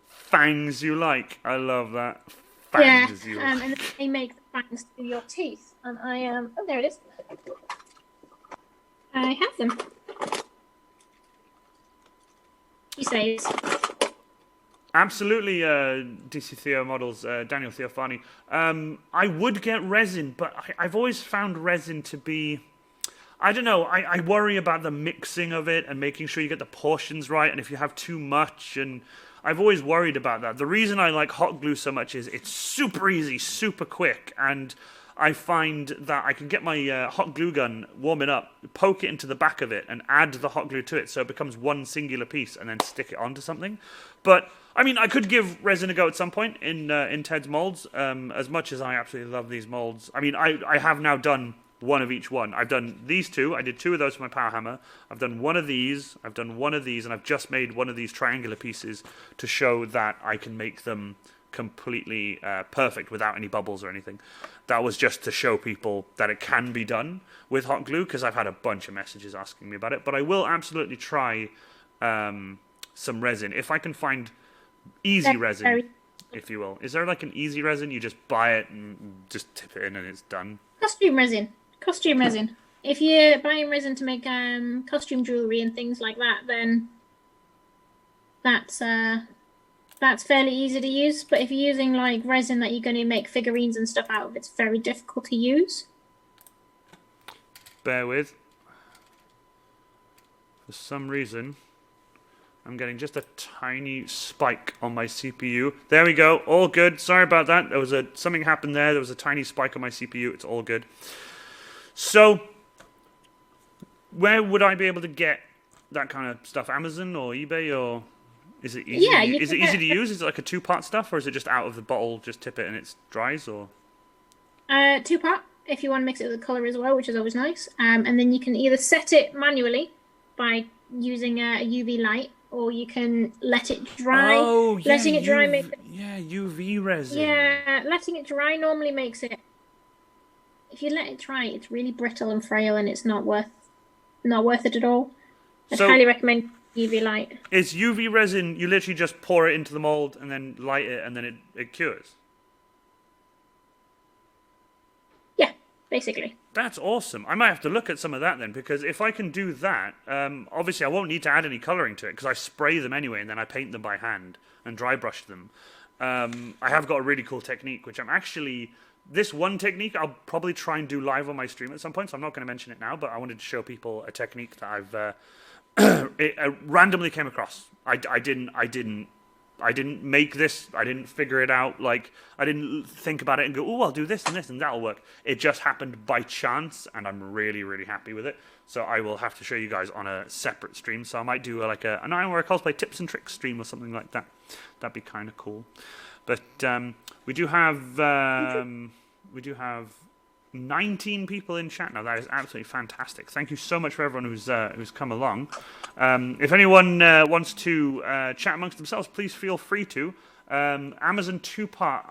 Fangs You Like. I love that. Fangs You Like. And then they make the fangs to your teeth. And oh, there it is. I have them. He says. Absolutely, DC Theo models, Daniel Theophani. I would get resin, but I've always found resin to be... I don't know, I worry about the mixing of it and making sure you get the portions right, and if you have too much, and I've always worried about that. The reason I like hot glue so much is it's super easy, super quick, and I find that I can get my hot glue gun, warm it up, poke it into the back of it, and add the hot glue to it so it becomes one singular piece, and then stick it onto something. But, I mean, I could give resin a go at some point in Ted's molds, as much as I absolutely love these molds. I mean, I have now done one of each one. I've done these two. I did two of those for my power hammer. I've done one of these. I've done one of these, and I've just made one of these triangular pieces to show that I can make them completely perfect without any bubbles or anything. That was just to show people that it can be done with hot glue, because I've had a bunch of messages asking me about it. But I will absolutely try some resin if I can find easy resin, if you will. Is there like an easy resin? You just buy it and just tip it in and it's done. Costume resin. If you're buying resin to make costume jewelry and things like that, then that's fairly easy to use. But if you're using like resin that you're going to make figurines and stuff out of, it's very difficult to use. Bear with. For some reason, I'm getting just a tiny spike on my CPU. There we go. All good. Sorry about that. There was something happened there. There was a tiny spike on my CPU. It's all good. So, where would I be able to get that kind of stuff? Amazon or eBay or Is it easy? Yeah, Is it easy to use? Is it like a 2-part stuff, or is it just out of the bottle, just tip it and it dries, or? 2-part if you want to mix it with the colour as well, which is always nice. And then you can either set it manually by using a UV light, or you can let it dry. Oh, yeah, letting it dry makes it... UV resin. Yeah, letting it dry normally makes it... If you let it dry, it's really brittle and frail, and it's not worth it at all. I'd highly recommend UV light. It's UV resin, you literally just pour it into the mold and then light it, and then it cures. Yeah, basically. That's awesome. I might have to look at some of that then, because if I can do that, obviously I won't need to add any colouring to it, because I spray them anyway, and then I paint them by hand and dry brush them. I have got a really cool technique, which I'm actually... This one technique I'll probably try and do live on my stream at some point, so I'm not going to mention it now, but I wanted to show people a technique that I've randomly came across. I didn't make this. I didn't figure it out. Like, I didn't think about it and go, oh, I'll do this and that'll work. It just happened by chance, and I'm really, really happy with it. So I will have to show you guys on a separate stream. So I might do an Ironware Cosplay tips and tricks stream or something like that. That'd be kind of cool. But we do have 19 people in chat now. That is absolutely fantastic. Thank you so much for everyone who's come along. If anyone wants to chat amongst themselves, please feel free to. Amazon 2-part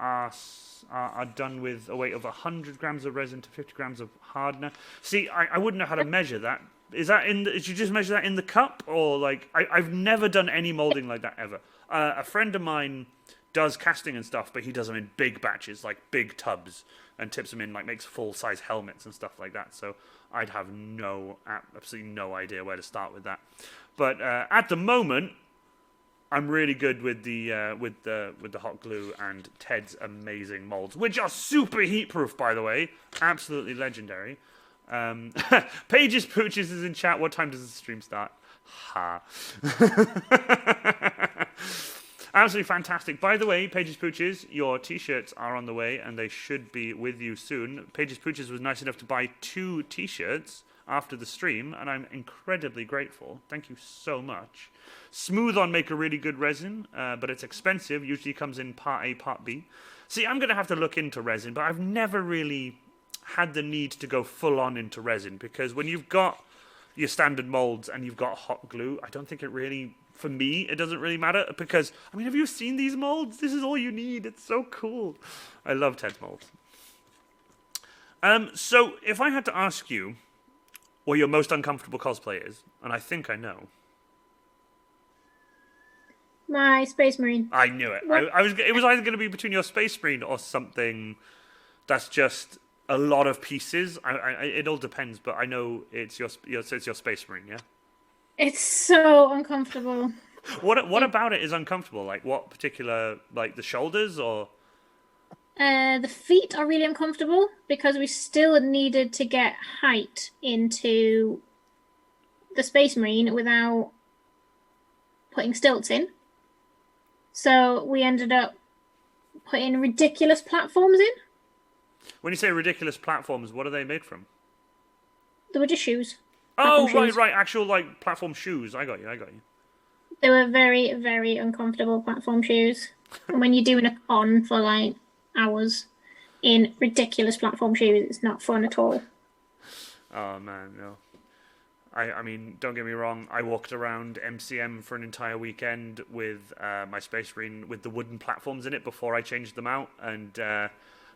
are done with a weight of 100 grams of resin to 50 grams of hardener. See, I wouldn't know how to measure that. Is that did you just measure that in the cup, or like I've never done any molding like that ever. A friend of mine does casting and stuff, but he does them in big batches, like big tubs, and tips them in, like makes full-size helmets and stuff like that. So I'd have absolutely no idea where to start with that. But at the moment, I'm really good with the hot glue and Ted's amazing molds, which are super heat-proof, by the way, absolutely legendary. Pages Pooches is in chat. What time does the stream start? Ha. Absolutely fantastic. By the way, Pages Pooches, your t-shirts are on the way, and they should be with you soon. Pages Pooches was nice enough to buy 2 t-shirts after the stream, and I'm incredibly grateful. Thank you so much. Smooth On make a really good resin, but it's expensive. Usually comes in part A, part B. See, I'm going to have to look into resin, but I've never really had the need to go full on into resin, because when you've got your standard molds and you've got hot glue, I don't think it really... For me, it doesn't really matter, because, I mean, have you seen these molds? This is all you need. It's so cool. I love Ted's molds. So, if I had to ask you what your most uncomfortable cosplay is, and I think I know. My Space Marine. I knew it. It was either going to be between your Space Marine or something that's just a lot of pieces. It all depends, but I know it's your Space Marine, yeah? It's so uncomfortable. What about it is uncomfortable? Like, what particular, like the shoulders, or? The feet are really uncomfortable, because we still needed to get height into the Space Marine without putting stilts in. So we ended up putting ridiculous platforms in. When you say ridiculous platforms, what are they made from? They were just shoes. Oh, right. Actual, like, platform shoes. I got you. They were very, very uncomfortable platform shoes. And when you're doing a con for, like, hours in ridiculous platform shoes, it's not fun at all. Oh, man, no. I mean, don't get me wrong. I walked around MCM for an entire weekend with my Space Marine with the wooden platforms in it before I changed them out. And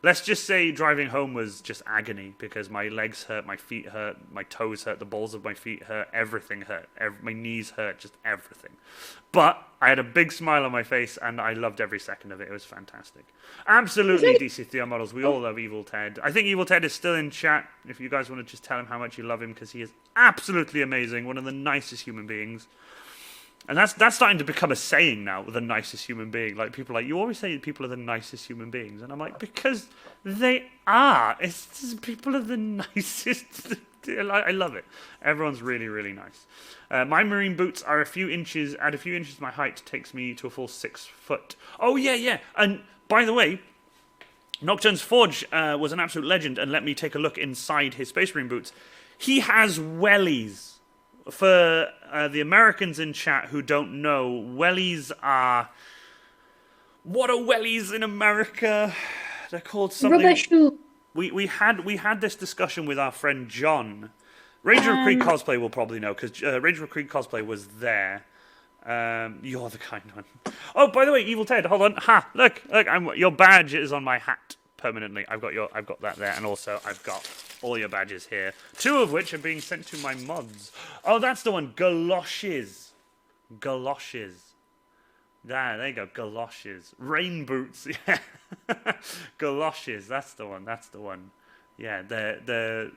let's just say driving home was just agony, because my legs hurt, my feet hurt, my toes hurt, the balls of my feet hurt, everything hurt, my knees hurt, just everything. But I had a big smile on my face, and I loved every second of it. It was fantastic. Absolutely, DC Theo Models. We all love Evil Ted. I think Evil Ted is still in chat. If you guys want to just tell him how much you love him, because he is absolutely amazing, one of the nicest human beings. And that's starting to become a saying now, the nicest human being. Like, people are like, you always say people are the nicest human beings. And I'm like, because they are. It's just, people are the nicest. I love it. Everyone's really, really nice. My marine boots are add a few inches to my height, takes me to a full 6 foot. Oh, yeah. And by the way, Nocturne's Forge was an absolute legend and let me take a look inside his Space Marine boots. He has wellies. for the Americans in chat who don't know, wellies are... What are wellies in America? They're called something... Rubber shoe. We had this discussion with our friend John. Ranger of Creek Cosplay will probably know, because Ranger of Creek Cosplay was there. You're the kind one. Oh, by the way, Evil Ted, hold on. Ha! Look, your badge is on my hat permanently. I've got that there, and also I've got all your badges here. 2 of which are being sent to my mods. Oh, that's the one. Galoshes. There you go. Galoshes. Rain boots. Yeah. Galoshes. That's the one. Yeah, the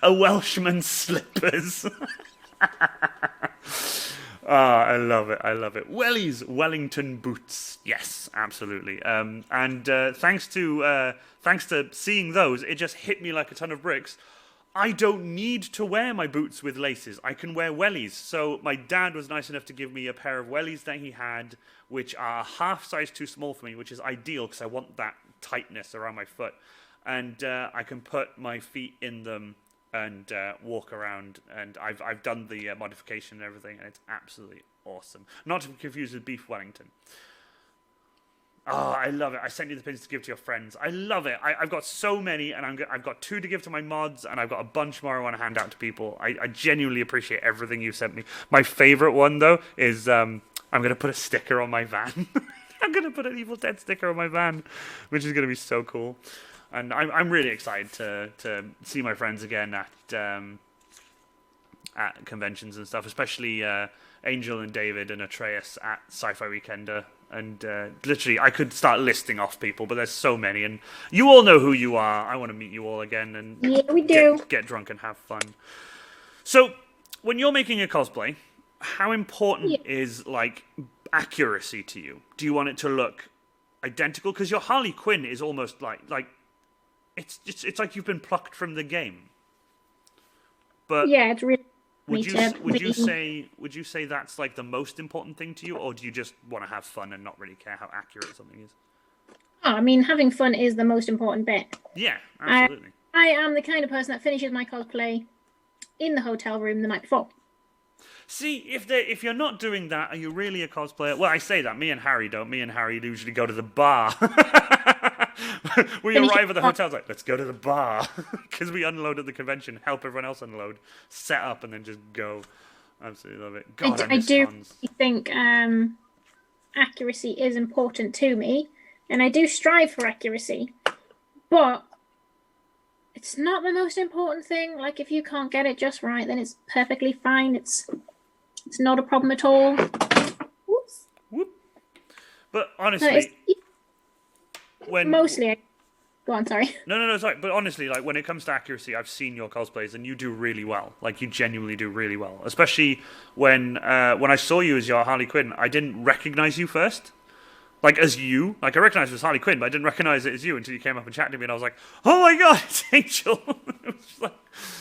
a Welshman's slippers. I love it. Wellies, Wellington boots. Yes, absolutely. And thanks to seeing those, it just hit me like a ton of bricks. I don't need to wear my boots with laces. I can wear wellies. So my dad was nice enough to give me a pair of wellies that he had, which are half size too small for me, which is ideal because I want that tightness around my foot. And I can put my feet in them and walk around. And I've done the modification and everything, and it's absolutely awesome. Not to be confused with Beef Wellington. Oh, I love it. I sent you the pins to give to your friends. I love it. I've got so many, and I've got 2 to give to my mods, and I've got a bunch more I want to hand out to people. I genuinely appreciate everything you sent me. My favorite one, though, is I'm going to put a sticker on my van. I'm going to put an Evil Dead sticker on my van, which is going to be so cool. And I'm really excited to see my friends again at conventions and stuff, especially Angel and David and Atreus at Sci-Fi Weekender. And literally, I could start listing off people, but there's so many. And you all know who you are. I want to meet you all again and yeah, we do. Get drunk and have fun. So, when you're making a cosplay, how important is, like, accuracy to you? Do you want it to look identical? Because your Harley Quinn is almost like it's like you've been plucked from the game. But yeah, it's really. Would you say that's like the most important thing to you, or do you just want to have fun and not really care how accurate something is? Oh, I mean, having fun is the most important bit. Yeah, absolutely. I am the kind of person that finishes my cosplay in the hotel room the night before. See, if you're not doing that, are you really a cosplayer? Well, I say that. Me and Harry don't. Me and Harry usually go to the bar. We arrive at the hotel, like, let's go to the bar. Because we unload at the convention, help everyone else unload, set up, and then just go. Absolutely love it. God, I do cons. Think accuracy is important to me, and I do strive for accuracy. But it's not the most important thing. Like, if you can't get it just right, then it's perfectly fine. It's not a problem at all. Whoops. Whoop. But honestly, mostly. Go on, sorry. No, sorry. But honestly, like, when it comes to accuracy, I've seen your cosplays, and you do really well. Like, you genuinely do really well. Especially when I saw you as your Harley Quinn, I didn't recognize you first. Like, as you. Like, I recognized it was Harley Quinn, but I didn't recognize it as you until you came up and chatted to me, and I was like, oh my god, it's Angel.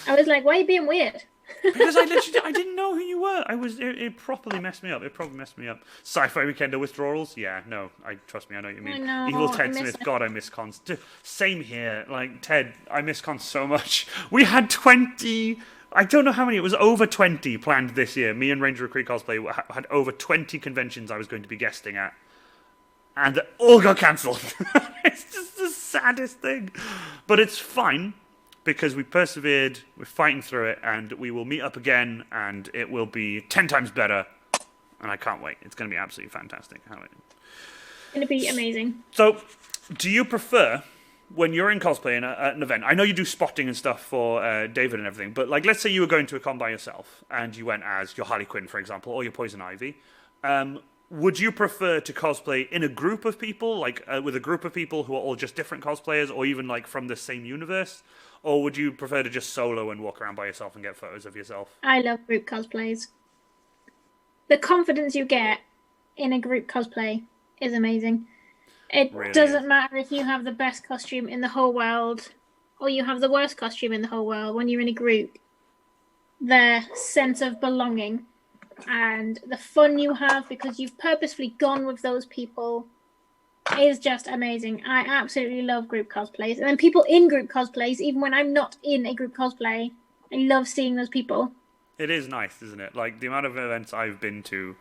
I was like, why are you being weird? Because I didn't know who you were. It properly messed me up. Sci-Fi Weekender withdrawals? Yeah, no. Trust me, I know what you mean. I know, Evil Ted Smith. God, I miss cons. Same here. Like, Ted, I miss cons so much. We had 20... I don't know how many. It was over 20 planned this year. Me and Ranger of Creek Cosplay had over 20 conventions I was going to be guesting at. And they all got cancelled. It's just the saddest thing. But it's fine. Because we persevered, we're fighting through it, and we will meet up again, and it will be 10 times better. And I can't wait. It's going to be absolutely fantastic. It's going to be amazing. So, do you prefer, when you're in cosplay at an event, I know you do spotting and stuff for David and everything, but like, let's say you were going to a con by yourself, and you went as your Harley Quinn, for example, or your Poison Ivy. Would you prefer to cosplay in a group of people, like with a group of people who are all just different cosplayers, or even like from the same universe? Or would you prefer to just solo and walk around by yourself and get photos of yourself? I love group cosplays. The confidence you get in a group cosplay is amazing. It really doesn't matter if you have the best costume in the whole world or you have the worst costume in the whole world. When you're in a group, the sense of belonging and the fun you have because you've purposefully gone with those people is just amazing. I absolutely love group cosplays. And then people in group cosplays, even when I'm not in a group cosplay, I love seeing those people. It is nice, isn't it? Like, the amount of events I've been to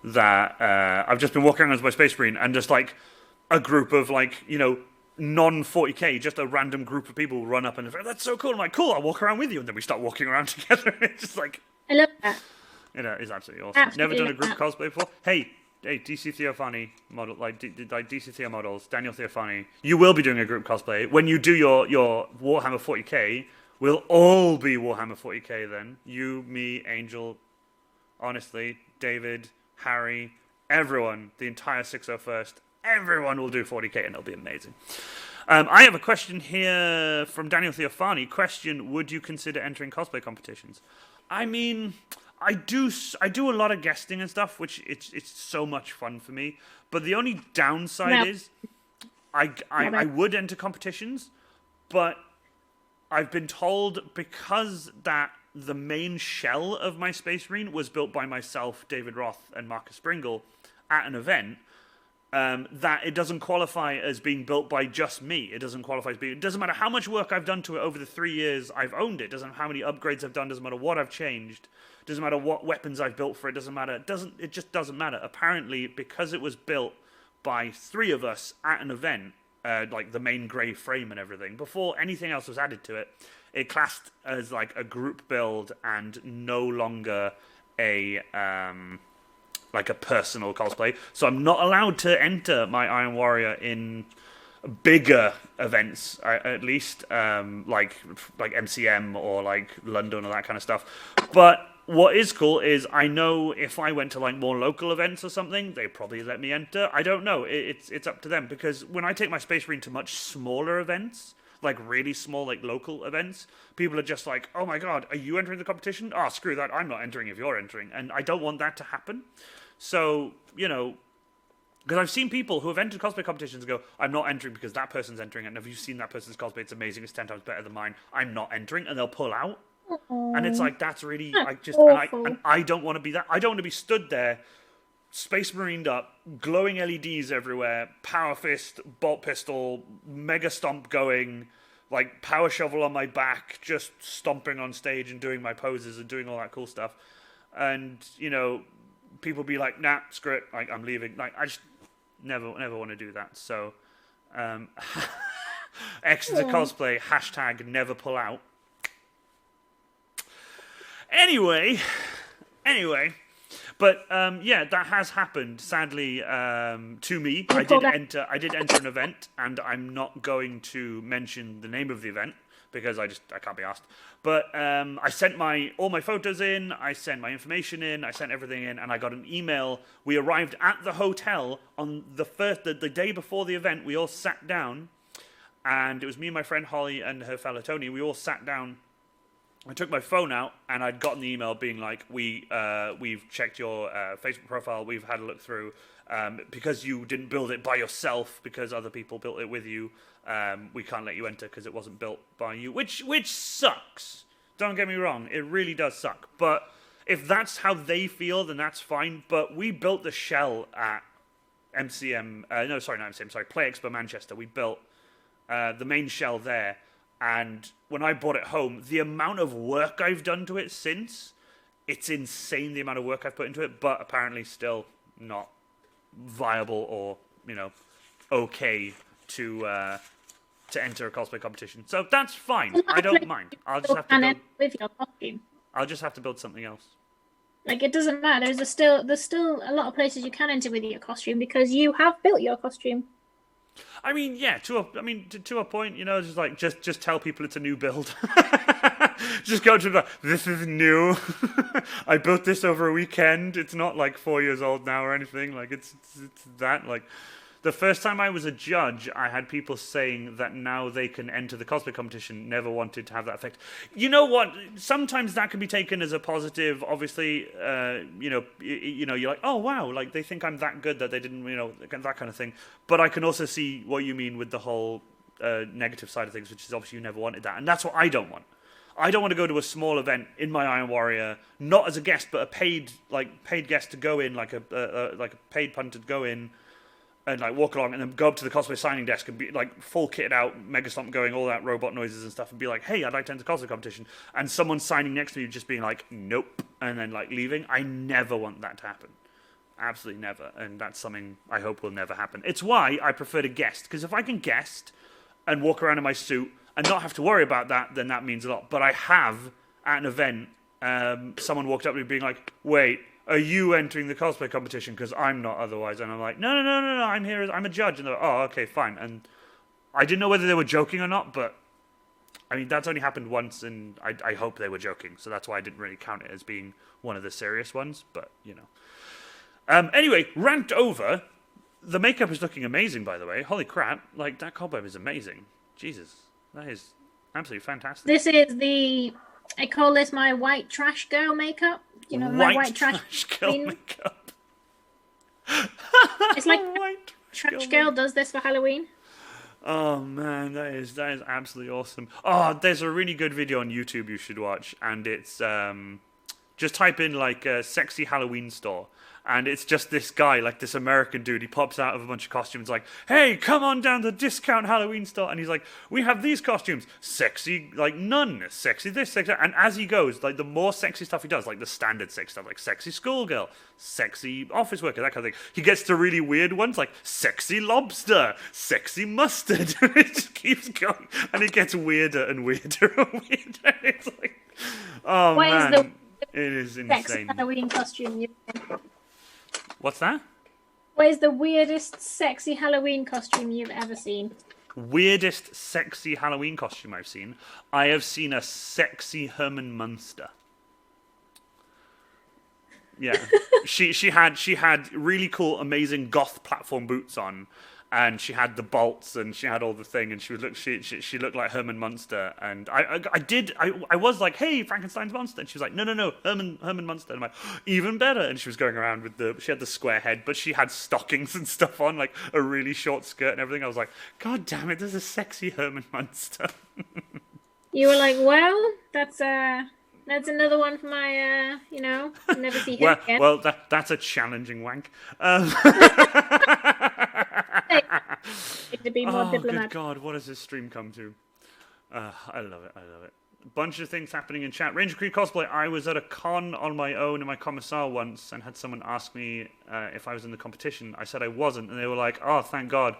that I've just been walking around as my Space Marine and just, like, a group of, like, you know, non-40k, just a random group of people run up and that's so cool. I'm like, cool, I'll walk around with you. And then we start walking around together. It's just like... I love that. You know, it's absolutely awesome. Absolutely Never done a group that. cosplay before. Hey, DC Theophany model, like DC Theo models, Daniel Theophany. You will be doing a group cosplay when you do your Warhammer 40k. We'll all be Warhammer 40k then. You, me, Angel, honestly, David, Harry, everyone, the entire 601st. Everyone will do 40k and it'll be amazing. I have a question here from Daniel Theophany. Question: would you consider entering cosplay competitions? I mean, I do a lot of guesting and stuff, which it's so much fun for me. But the only downside is, I would enter competitions, but I've been told because that the main shell of my Space Marine was built by myself, David Roth, and Marcus Springle at an event. That it doesn't qualify as being built by just me. It doesn't qualify as being... It doesn't matter how much work I've done to it over the 3 years I've owned it. It doesn't matter how many upgrades I've done. Doesn't matter what I've changed. Doesn't matter what weapons I've built for it. Doesn't matter. It just doesn't matter. Apparently, because it was built by 3 of us at an event, like the main grey frame and everything, before anything else was added to it, it classed as like a group build and no longer a... like a personal cosplay, so I'm not allowed to enter my Iron Warrior in bigger events, at least, like MCM or like London or that kind of stuff. But what is cool is I know if I went to like more local events or something, they probably let me enter. I don't know. It's up to them, because when I take my Space Marine to much smaller events, like really small, like local events, people are just like, oh my god, are you entering the competition? Oh, screw that, I'm not entering if you're entering. And I don't want that to happen. So, you know, because I've seen people who have entered cosplay competitions go, I'm not entering because that person's entering, and if you've seen that person's cosplay, it's amazing, it's 10 times better than mine, I'm not entering, and they'll pull out. Aww. And it's like, that's really, awful. and I don't want to be that. I don't want to be stood there, Space Marined up, glowing LEDs everywhere, power fist, bolt pistol, mega stomp going, like power shovel on my back, just stomping on stage and doing my poses and doing all that cool stuff. And, you know, people be like, nah, screw it, like, I'm leaving. Like, I just never want to do that. So, Exeter Cosplay, hashtag never pull out. Anyway, but yeah, that has happened, sadly, to me. I did enter an event, and I'm not going to mention the name of the event, because I can't be asked. But I sent all my photos in, I sent my information in, I sent everything in, and I got an email. We arrived at the hotel on the day before the event. We all sat down, and it was me and my friend Holly and her fellow Tony. We all sat down. I took my phone out, and I'd gotten the email being like, we've checked your Facebook profile, we've had a look through, because you didn't build it by yourself, because other people built it with you, we can't let you enter because it wasn't built by you, which sucks. Don't get me wrong, it really does suck. But if that's how they feel, then that's fine. But we built the shell at Play Expo Manchester. We built the main shell there. And when I brought it home, the amount of work I've done to it since, it's insane the amount of work I've put into it, but apparently still not viable or, you know, okay to enter a cosplay competition. So that's fine. I don't mind. I'll just have to build with your costume. I'll just have to build something else. Like, it doesn't matter. There's still a lot of places you can enter with your costume because you have built your costume. I mean, yeah, to a point, you know, just tell people it's a new build. Just go to this is new. I built this over a weekend. It's not like 4 years old now or anything. Like, it's that, like, the first time I was a judge, I had people saying that now they can enter the cosplay competition, never wanted to have that effect. You know what? Sometimes that can be taken as a positive. Obviously, you know, you're like, oh wow, like they think I'm that good that they didn't, you know, that kind of thing. But I can also see what you mean with the whole negative side of things, which is obviously you never wanted that, and that's what I don't want. I don't want to go to a small event in my Iron Warrior, not as a guest, but a paid guest to go in, like a paid punter to go in. and like walk along and then go up to the cosplay signing desk and be like full kitted out, mega stomp going, all that robot noises and stuff, and be like, hey, I'd like to enter the cosplay competition, and someone signing next to me just being like, nope, and then like leaving. I never want that to happen. Absolutely never. And that's something I hope will never happen. It's why I prefer to guest, because if I can guest and walk around in my suit and not have to worry about that, then that means a lot. But I have, at an event, someone walked up to me being like, wait, are you entering the cosplay competition? Because I'm not otherwise. And I'm like, no, I'm here. I'm a judge. And they're like, oh, okay, fine. And I didn't know whether they were joking or not, but I mean, that's only happened once, and I hope they were joking. So that's why I didn't really count it as being one of the serious ones. But, you know. Anyway, rant over. The makeup is looking amazing, by the way. Holy crap. Like, that cobweb is amazing. Jesus. That is absolutely fantastic. This is I call this my white trash girl makeup. You know, my white trash girl makeup. It's like white trash girl does this for Halloween. Oh man, that is absolutely awesome. Oh, there's a really good video on YouTube you should watch, and it's just type in like a sexy Halloween store. And it's just this guy, like this American dude. He pops out of a bunch of costumes like, hey, come on down to the discount Halloween store. And he's like, we have these costumes. Sexy, like none. Sexy this, sexy that. And as he goes, like the more sexy stuff he does, like the standard sex stuff, like sexy schoolgirl, sexy office worker, that kind of thing. He gets to really weird ones like sexy lobster, sexy mustard. It just keeps going. And it gets weirder and weirder and weirder. It's like, oh man. It is insane. Sexy Halloween costume you've seen? What's that? What is the weirdest sexy Halloween costume you've ever seen? Weirdest sexy Halloween costume I've seen? I have seen a sexy Herman Munster. Yeah. she had really cool, amazing goth platform boots on. And she had the bolts, and she had all the thing, and she looked like Herman Munster. And I was like, hey, Frankenstein's monster, and she was like, no, Herman Munster. And I'm like, even better. And she was going around with she had the square head, but she had stockings and stuff on, like a really short skirt and everything. I was like, God damn it, there's a sexy Herman Munster. You were like, well, that's another one for my, never see him again. Well, that's a challenging wank. To be more diplomatic. Good God, what has this stream come to? I love it. A bunch of things happening in chat. Ranger Creed Cosplay, I was at a con on my own in my commissar once and had someone ask me if I was in the competition. I said I wasn't, and they were like, oh, thank God,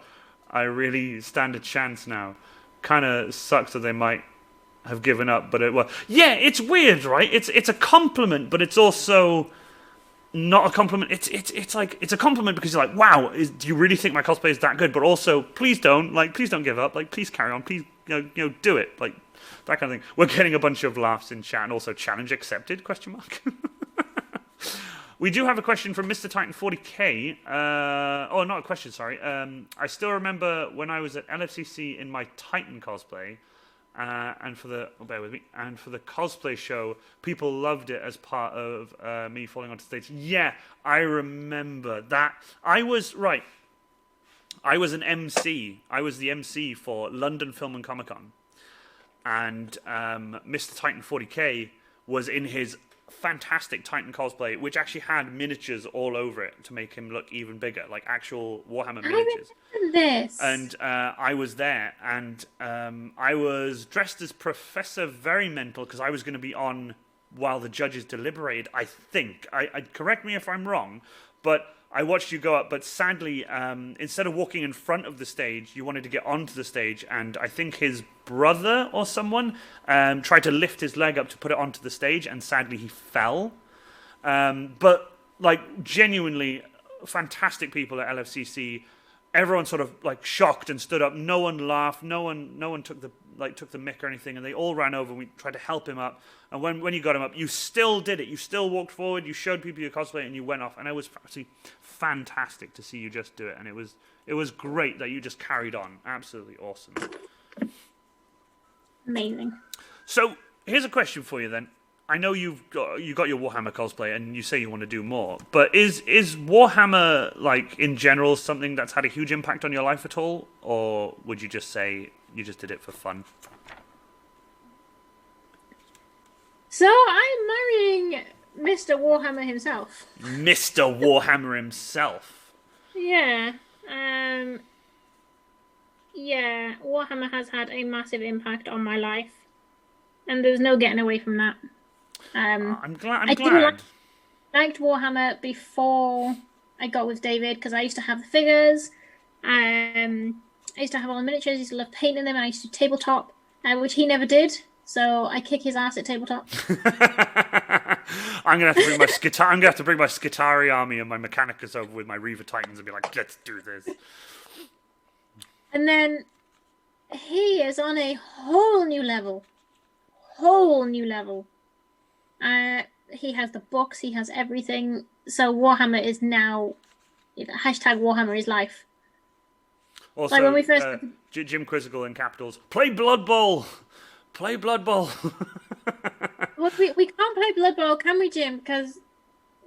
I really stand a chance now. Kind of sucks that they might have given up, but yeah, it's weird, right? It's a compliment, but it's also not a compliment. It's like it's a compliment because you're like, wow, do you really think my cosplay is that good? But also, please don't give up. Like, please carry on. Please, do it. Like that kind of thing. We're getting a bunch of laughs in chat, and also challenge accepted? ? We do have a question from Mr. Titan 40K. Oh, not a question. Sorry. I still remember when I was at LFCC in my Titan cosplay. And for the cosplay show, people loved it as part of me falling onto stage. Yeah, I remember that. I was an MC. I was the MC for London Film and Comic Con, and Mr. Titan 40K was in his fantastic Titan cosplay, which actually had miniatures all over it to make him look even bigger, like actual Warhammer miniatures. I remember this. And I was there, and I was dressed as Professor Very Mental because I was going to be on while the judges deliberated. I think. I correct me if I'm wrong, but I watched you go up. But sadly, instead of walking in front of the stage, you wanted to get onto the stage, and I think his brother or someone tried to lift his leg up to put it onto the stage, and sadly he fell. But like genuinely fantastic people at LFCC. Everyone sort of like shocked and stood up. No one laughed. No one took the mick or anything, and they all ran over and we tried to help him up. And when you got him up, you still did it. You still walked forward. You showed people your cosplay, and you went off. And it was actually fantastic to see you just do it. And it was great that you just carried on. Absolutely awesome. Amazing. So here's a question for you then. I know you got your Warhammer cosplay, and you say you want to do more. But is Warhammer, like in general, something that's had a huge impact on your life at all, or would you just say you just did it for fun? So I'm marrying Mr. Warhammer himself. Mr. Warhammer himself. Yeah. Yeah, Warhammer has had a massive impact on my life, and there's no getting away from that. I'm glad. I'm I do glad. liked Warhammer before I got with David because I used to have the figures. I used to have all the miniatures. I used to love painting them, and I used to tabletop, which he never did. So I kick his ass at tabletop. I'm gonna have to bring my I'm gonna have to bring my Skitari army and my Mechanicus over with my Reaver Titans and be like, let's do this. And then he is on a whole new level. Whole new level. He has the books, he has everything. So Warhammer is now hashtag Warhammer is life. Also, like when we first Jim Quizzical in capitals, play Blood Bowl! Play Blood Bowl! Well, we can't play Blood Bowl, can we, Jim? Because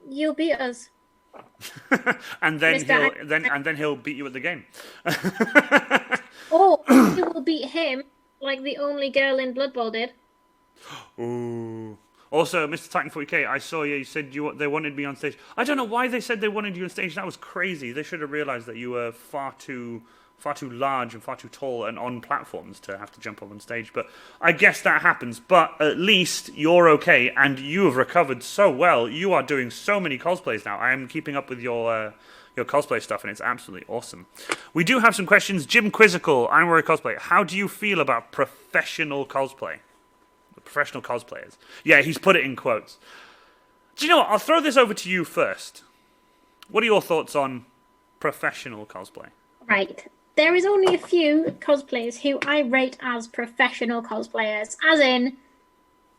you'll beat us. and then he'll beat you at the game. Or you will beat him like the only girl in Blood Bowl did. Ooh. Also, Mr. Titan 40K, I saw you said they wanted me on stage. I don't know why they said they wanted you on stage. That was crazy. They should have realized that you were far too large and far too tall and on platforms to have to jump up on stage. But I guess that happens. But at least you're okay, and you have recovered so well. You are doing so many cosplays now. I am keeping up with your cosplay stuff, and it's absolutely awesome. We do have some questions. Jim Quizzical, I'm Warrior Cosplay. How do you feel about professional cosplay? Professional cosplayers. Yeah, he's put it in quotes. Do you know what? I'll throw this over to you first. What are your thoughts on professional cosplay? Right. There is only a few cosplayers who I rate as professional cosplayers, as in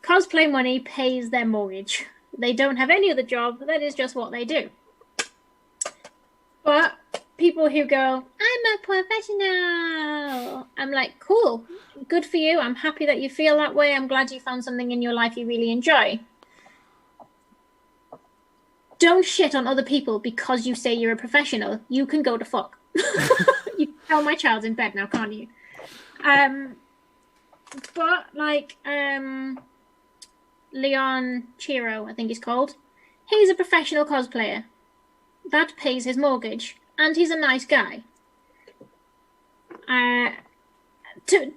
cosplay money pays their mortgage. They don't have any other job. That is just what they do. But people who go, I'm a professional. I'm like, cool. Good for you. I'm happy that you feel that way. I'm glad you found something in your life you really enjoy. Don't shit on other people because you say you're a professional. You can go to fuck. You can tell my child's in bed now, can't you? But like Leon Chiro, I think he's called. He's a professional cosplayer. That pays his mortgage. And he's a nice guy. To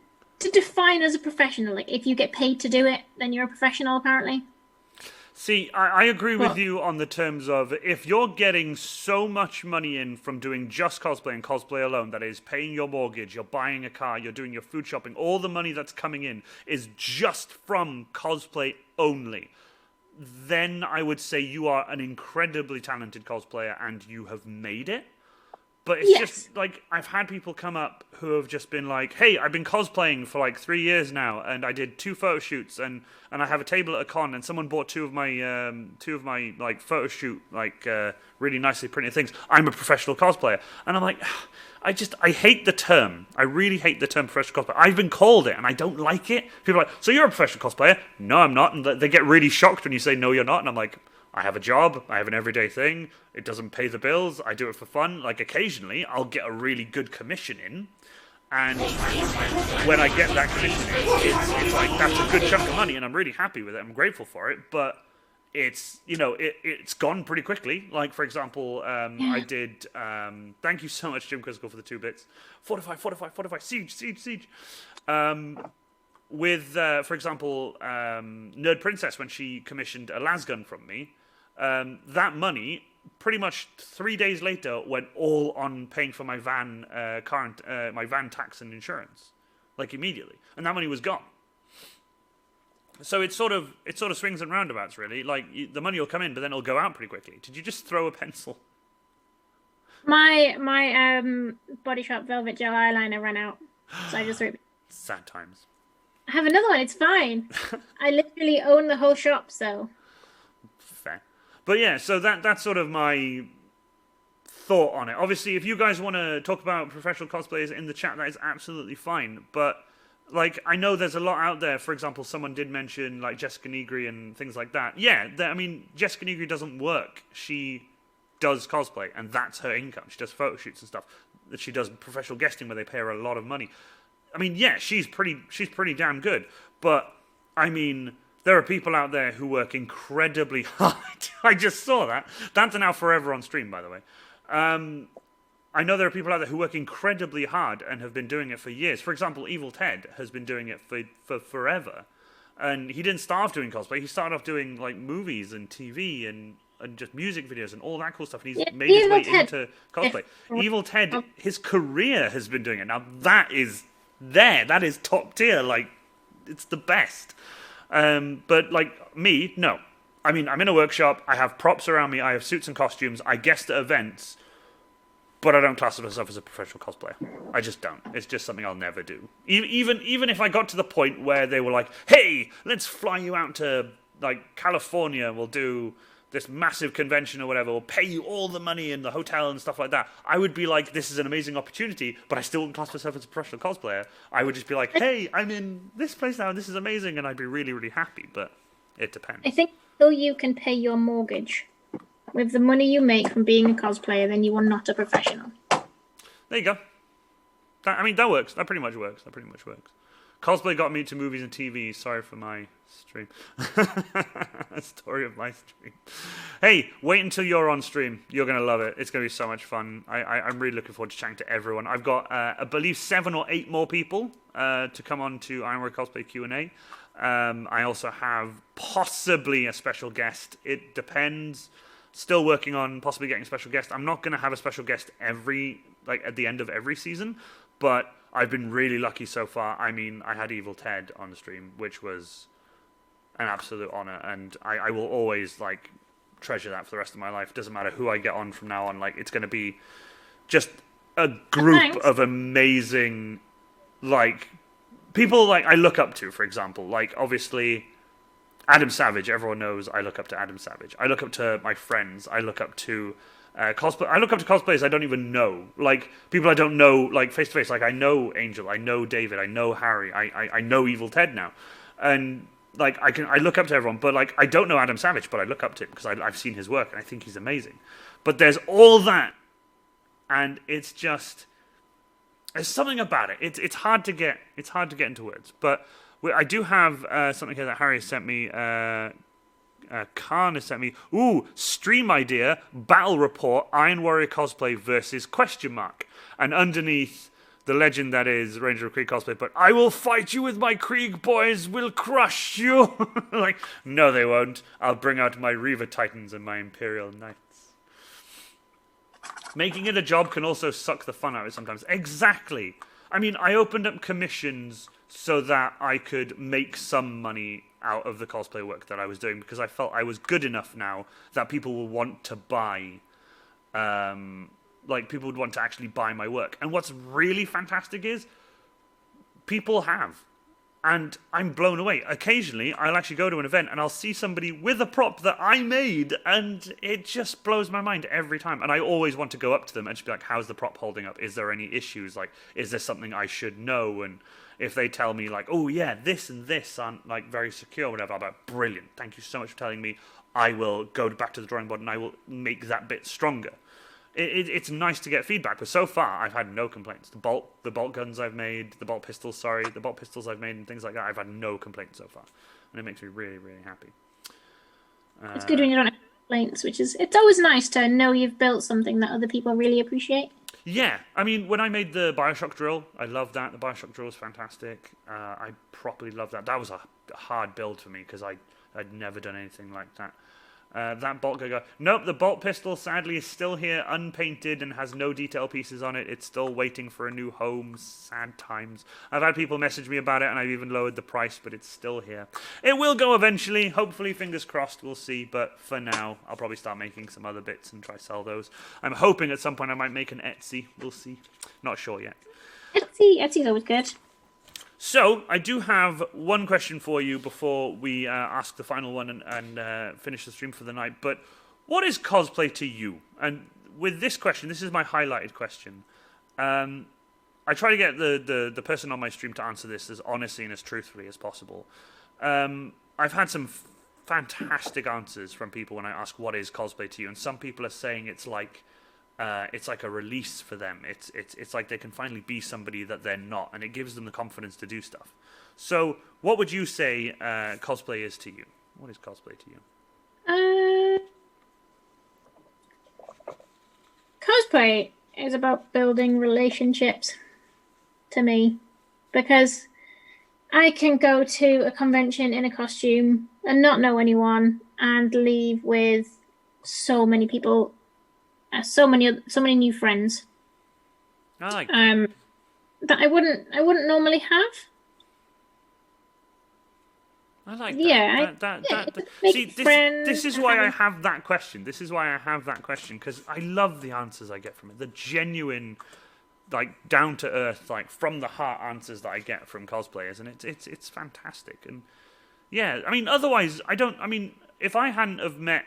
define as a professional, like if you get paid to do it, then you're a professional, apparently. See, I agree with you on the terms of if you're getting so much money in from doing just cosplay and cosplay alone, that is paying your mortgage, you're buying a car, you're doing your food shopping, all the money that's coming in is just from cosplay only, then I would say you are an incredibly talented cosplayer and you have made it. But it's just, like, I've had people come up who have just been like, hey, I've been cosplaying for, like, 3 years now, and I did 2 photo shoots, and I have a table at a con, and someone bought two of my like, photo shoot, like, really nicely printed things. I'm a professional cosplayer. And I'm like, I hate the term. I really hate the term professional cosplayer. I've been called it, and I don't like it. People are like, so you're a professional cosplayer? No, I'm not. And they get really shocked when you say, no, you're not. And I'm like, I have a job, I have an everyday thing, it doesn't pay the bills, I do it for fun. Like, occasionally, I'll get a really good commission in, and when I get that commission in, it's like, that's a good chunk of money, and I'm really happy with it, I'm grateful for it, but it's, you know, it's gone pretty quickly. Like, for example, I did, thank you so much, Jim Quizzical, for the 2 bits. Fortify, siege. With, for example, Nerd Princess, when she commissioned a lasgun from me, that money, pretty much 3 days later, went all on paying for my van my van tax and insurance, like immediately, and that money was gone. So it sort of swings and roundabouts, really. Like the money will come in, but then it'll go out pretty quickly. Did you just throw a pencil? My Body Shop Velvet Gel eyeliner ran out, so I just threw it. Sad times. I have another one. It's fine. I literally own the whole shop, so. Fair. But yeah, so that's sort of my thought on it. Obviously, if you guys want to talk about professional cosplayers in the chat, that is absolutely fine. But, like, I know there's a lot out there. For example, someone did mention, like, Jessica Negri and things like that. Yeah, I mean, Jessica Negri doesn't work. She does cosplay, and that's her income. She does photo shoots and stuff. She does professional guesting where they pay her a lot of money. I mean, yeah, she's pretty damn good. But, I mean, there are people out there who work incredibly hard. I just saw that. That's now forever on stream, by the way. I know there are people out there who work incredibly hard and have been doing it for years. For example, Evil Ted has been doing it for forever. And he didn't start off doing cosplay. He started off doing like movies and TV and just music videos and all that cool stuff. And he's made his way into cosplay. Evil Ted, his career has been doing it. Now that is that is top tier. Like, it's the best. But like me, no. I mean, I'm in a workshop. I have props around me. I have suits and costumes. I guest at events. But I don't class myself as a professional cosplayer. I just don't. It's just something I'll never do. Even if I got to the point where they were like, hey, let's fly you out to like California. We'll do this massive convention or whatever. We'll pay you all the money in the hotel and stuff like that. I would be like, this is an amazing opportunity, but I still wouldn't class myself as a professional cosplayer. I would just be like, hey, I'm in this place now and this is amazing. And I'd be really, really happy. But it depends. I think though you can pay your mortgage with the money you make from being a cosplayer, then you are not a professional. There you go. That works. That pretty much works. Cosplay got me to movies and TV. Sorry for my stream. Story of my stream. Hey, wait until you're on stream. You're going to love it. It's going to be so much fun. I'm really looking forward to chatting to everyone. I've got, I believe, 7 or 8 more people to come on to Ironwork Cosplay Q&A. I also have possibly a special guest. It depends. Still working on possibly getting a special guest. I'm not going to have a special guest at the end of every season, but I've been really lucky so far. I mean, I had Evil Ted on the stream, which was an absolute honor, and I will always treasure that for the rest of my life. Doesn't matter who I get on from now on. It's going to be just a group of amazing people I look up to. For example, obviously Adam Savage, everyone knows I look up to Adam Savage. I look up to my friends. I look up to cosplay. I look up to cosplayers I don't even know. People I don't know, face to face. I know Angel. I know David. I know Harry. I know Evil Ted now. And I look up to everyone. But I don't know Adam Savage, but I look up to him because I've seen his work and I think he's amazing. But there's all that, and it's just there's something about it. It's hard to get into words, but. I do have something here that Harry has sent me. Khan has sent me. Ooh, stream idea, battle report, Iron Warrior cosplay versus ? And underneath, the legend that is Ranger of Krieg cosplay. But I will fight you with my Krieg boys. Will crush you. No, they won't. I'll bring out my Reaver Titans and my Imperial Knights. Making it a job can also suck the fun out of it sometimes. Exactly. I mean, I opened up commissions so that I could make some money out of the cosplay work that I was doing because I felt I was good enough now that people will want to buy, people would want to actually buy my work. And what's really fantastic is people have. And I'm blown away. Occasionally, I'll actually go to an event and I'll see somebody with a prop that I made, and it just blows my mind every time. And I always want to go up to them and just be like, how's the prop holding up? Is there any issues? Is there something I should know? And if they tell me, oh, yeah, this and this aren't, very secure or whatever, I'm like, brilliant. Thank you so much for telling me. I will go back to the drawing board and I will make that bit stronger. It's nice to get feedback, but so far I've had no complaints. The bolt guns I've made, the bolt pistols I've made and things like that, I've had no complaints so far. And it makes me really, really happy. It's good when you don't have complaints, it's always nice to know you've built something that other people really appreciate. Yeah, I mean, when I made the Bioshock drill, I loved that. The Bioshock drill was fantastic. I properly loved that. That was a hard build for me because I'd never done anything like that. That bolt gun. Nope, the bolt pistol sadly is still here, unpainted, and has no detail pieces on it. It's still waiting for a new home. Sad times. I've had people message me about it, and I've even lowered the price, but it's still here. It will go eventually. Hopefully, fingers crossed, we'll see. But for now, I'll probably start making some other bits and try sell those. I'm hoping at some point I might make an Etsy. We'll see. Not sure yet. Etsy's always good. So, I do have one question for you before we ask the final one and finish the stream for the night. But what is cosplay to you? And with this question, this is my highlighted question. I try to get the person on my stream to answer this as honestly and as truthfully as possible. I've had some fantastic answers from people when I ask what is cosplay to you. And some people are saying it's like a release for them. It's like they can finally be somebody that they're not, and it gives them the confidence to do stuff. So, what would you say cosplay is to you? What is cosplay to you? Cosplay is about building relationships to me, because I can go to a convention in a costume and not know anyone and leave with so many people, so many new friends. I like that. That I wouldn't normally have. I like that. Yeah, See, this is why I have that question. This is why I have that question, because I love the answers I get from it. The genuine, like, down to earth, like, from the heart answers that I get from cosplayers, and it's fantastic. And yeah, I mean, otherwise, I mean, if I hadn't have met,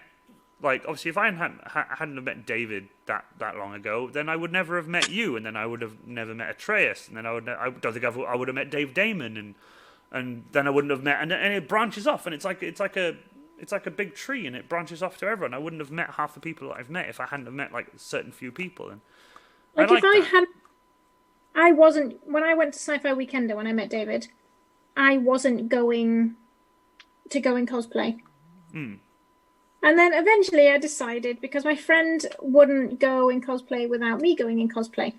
like, obviously, if I hadn't have met David that long ago, then I would never have met you, and then I would have never met Atreus, and then I don't think I would have met Dave Damon, and then I wouldn't have met, and it branches off, and it's like a big tree, and it branches off to everyone. I wouldn't have met half the people that I've met if I hadn't have met like certain few people. And like, I wasn't, when I went to Sci-Fi Weekender when I met David, I wasn't going to go in cosplay. Mm. And then eventually I decided, because my friend wouldn't go in cosplay without me going in cosplay.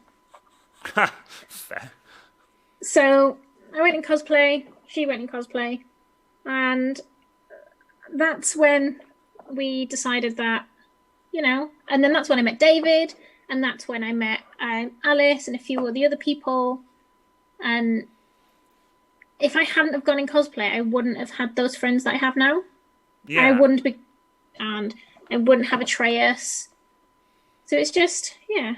Fair. So I went in cosplay, she went in cosplay, and that's when we decided that, you know, and then that's when I met David, and that's when I met Alice and a few of the other people. And if I hadn't have gone in cosplay, I wouldn't have had those friends that I have now. Yeah. I wouldn't be, and I wouldn't have Atreus. So it's just, yeah.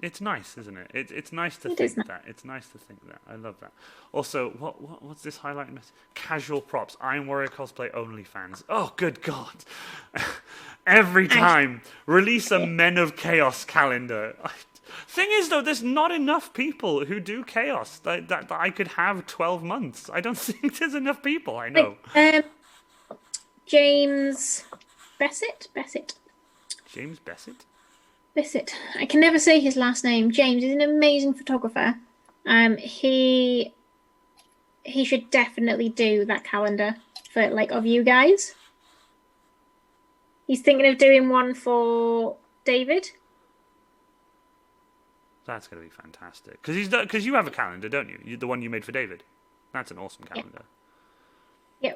It's nice, isn't it? It's nice to think that. It's nice to think that. I love that. Also, what's this highlight message? Casual props. Iron Warrior cosplay only fans. Oh, good God! Every time release a Men of Chaos calendar. Thing is, though, there's not enough people who do chaos that I could have 12 months. I don't think there's enough people. I know. James Bassett. James Bassett. Bissett. I can never say his last name. James is an amazing photographer. He should definitely do that calendar for, like, of you guys. He's thinking of doing one for David. That's going to be fantastic. Because you have a calendar, don't you? The one you made for David. That's an awesome calendar. Yeah.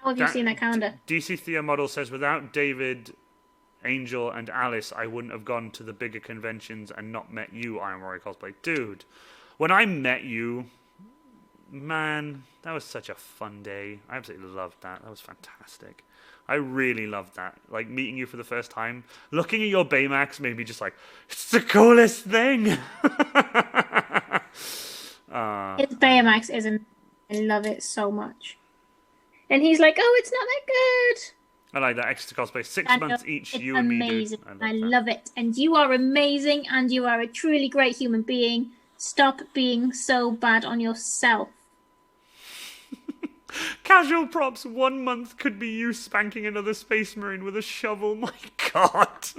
How have you seen that calendar? DC Theo Model says, without David, Angel, and Alice, I wouldn't have gone to the bigger conventions and not met you, Iron Warrior Cosplay. Dude, when I met you, man, that was such a fun day. I absolutely loved that. That was fantastic. I really loved that. Like, meeting you for the first time, looking at your Baymax made me just like, it's the coolest thing. His Baymax isn't. I love it so much. And he's like, oh, it's not that good. I like that. Extra cosplay, 6 months each. You and me do. I love it. And you are amazing, and you are a truly great human being. Stop being so bad on yourself. Casual props, 1 month could be you spanking another Space Marine with a shovel. My God.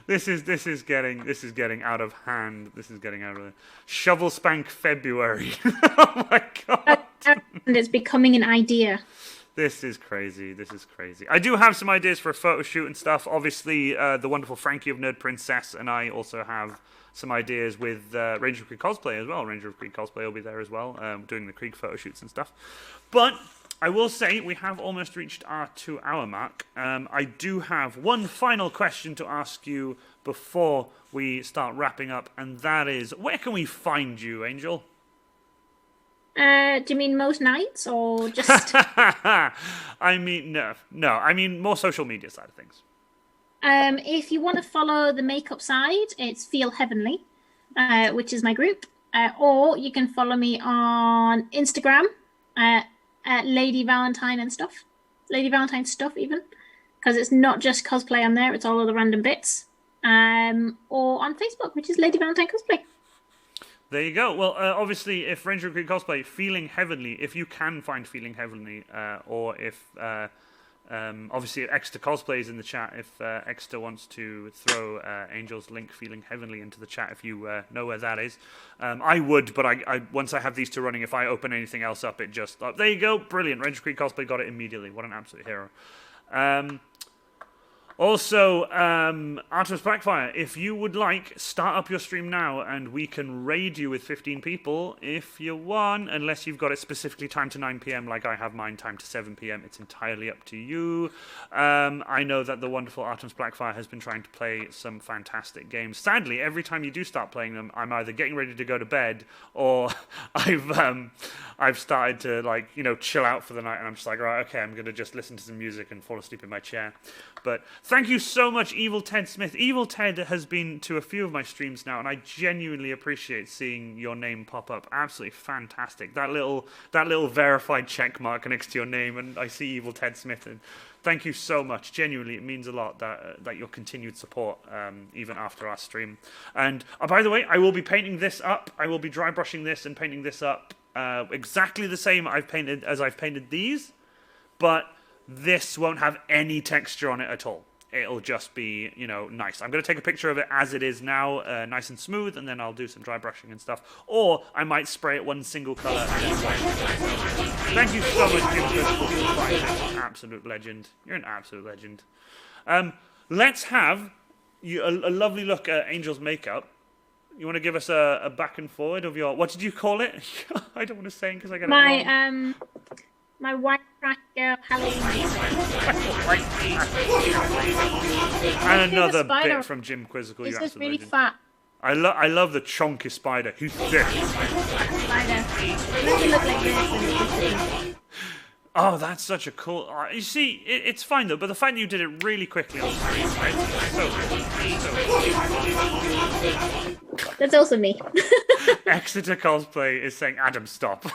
This is getting out of hand. This is getting out of shovel spank February. Oh my God. And it's becoming an idea. This is crazy. I do have some ideas for a photo shoot and stuff. Obviously, the wonderful Frankie of Nerd Princess and I also have some ideas with Ranger of Krieg Cosplay as well. Ranger of Krieg Cosplay will be there as well, doing the Krieg photo shoots and stuff. But I will say we have almost reached our 2-hour mark. I do have one final question to ask you before we start wrapping up, and that is, where can we find you, Angel? Do you mean most nights, or just... I mean, no. I mean, more social media side of things. If you want to follow the makeup side, it's Feel Heavenly, which is my group. Or you can follow me on Instagram, at Lady Valentine and stuff. Lady Valentine stuff, even. Because it's not just cosplay on there, it's all other random bits. Or on Facebook, which is Lady Valentine Cosplay. There you go. Well, obviously, if Ranger of Krieg Cosplay, Feeling Heavenly, if you can find Feeling Heavenly, or if, obviously, Exeter Cosplay is in the chat, if Exeter wants to throw Angel's link, Feeling Heavenly, into the chat, if you know where that is. I would, but I once I have these two running, if I open anything else up, it just... there you go. Brilliant. Ranger of Krieg Cosplay got it immediately. What an absolute hero. Also, Artemis Blackfire, if you would like, start up your stream now and we can raid you with 15 people if you want, unless you've got it specifically timed to 9 p.m. like I have mine timed to 7 p.m. It's entirely up to you. I know that the wonderful Artemis Blackfire has been trying to play some fantastic games. Sadly, every time you do start playing them, I'm either getting ready to go to bed or I've started to, like, you know, chill out for the night and I'm just like, right, okay, I'm going to just listen to some music and fall asleep in my chair. But thank you so much, Evil Ted Smith. Evil Ted has been to a few of my streams now, and I genuinely appreciate seeing your name pop up. Absolutely fantastic. That little verified check mark next to your name, and I see Evil Ted Smith. And thank you so much. Genuinely, it means a lot that your continued support, even after our stream. And by the way, I will be painting this up. I will be dry brushing this and painting this up exactly the same I've painted these, but this won't have any texture on it at all. It'll just be, you know, nice. I'm going to take a picture of it as it is now, nice and smooth, and then I'll do some dry brushing and stuff. Or I might spray it one single color. Thank you so much, Jim, for absolute legend. You're an absolute legend. Let's have a lovely look at Angel's makeup. You want to give us a back and forward of your, what did you call it? I don't want to say it because I get it wrong. My white trash girl Halloween. And another bit from Jim Quizzical. He's just really fat. I love the chonky spider. He's thick. Spider. Make it look like this. Oh, that's such a cool. You see, it's fine though, but the fact that you did it really quickly on screen, right? So That's also me. Exeter Cosplay is saying, Adam, stop.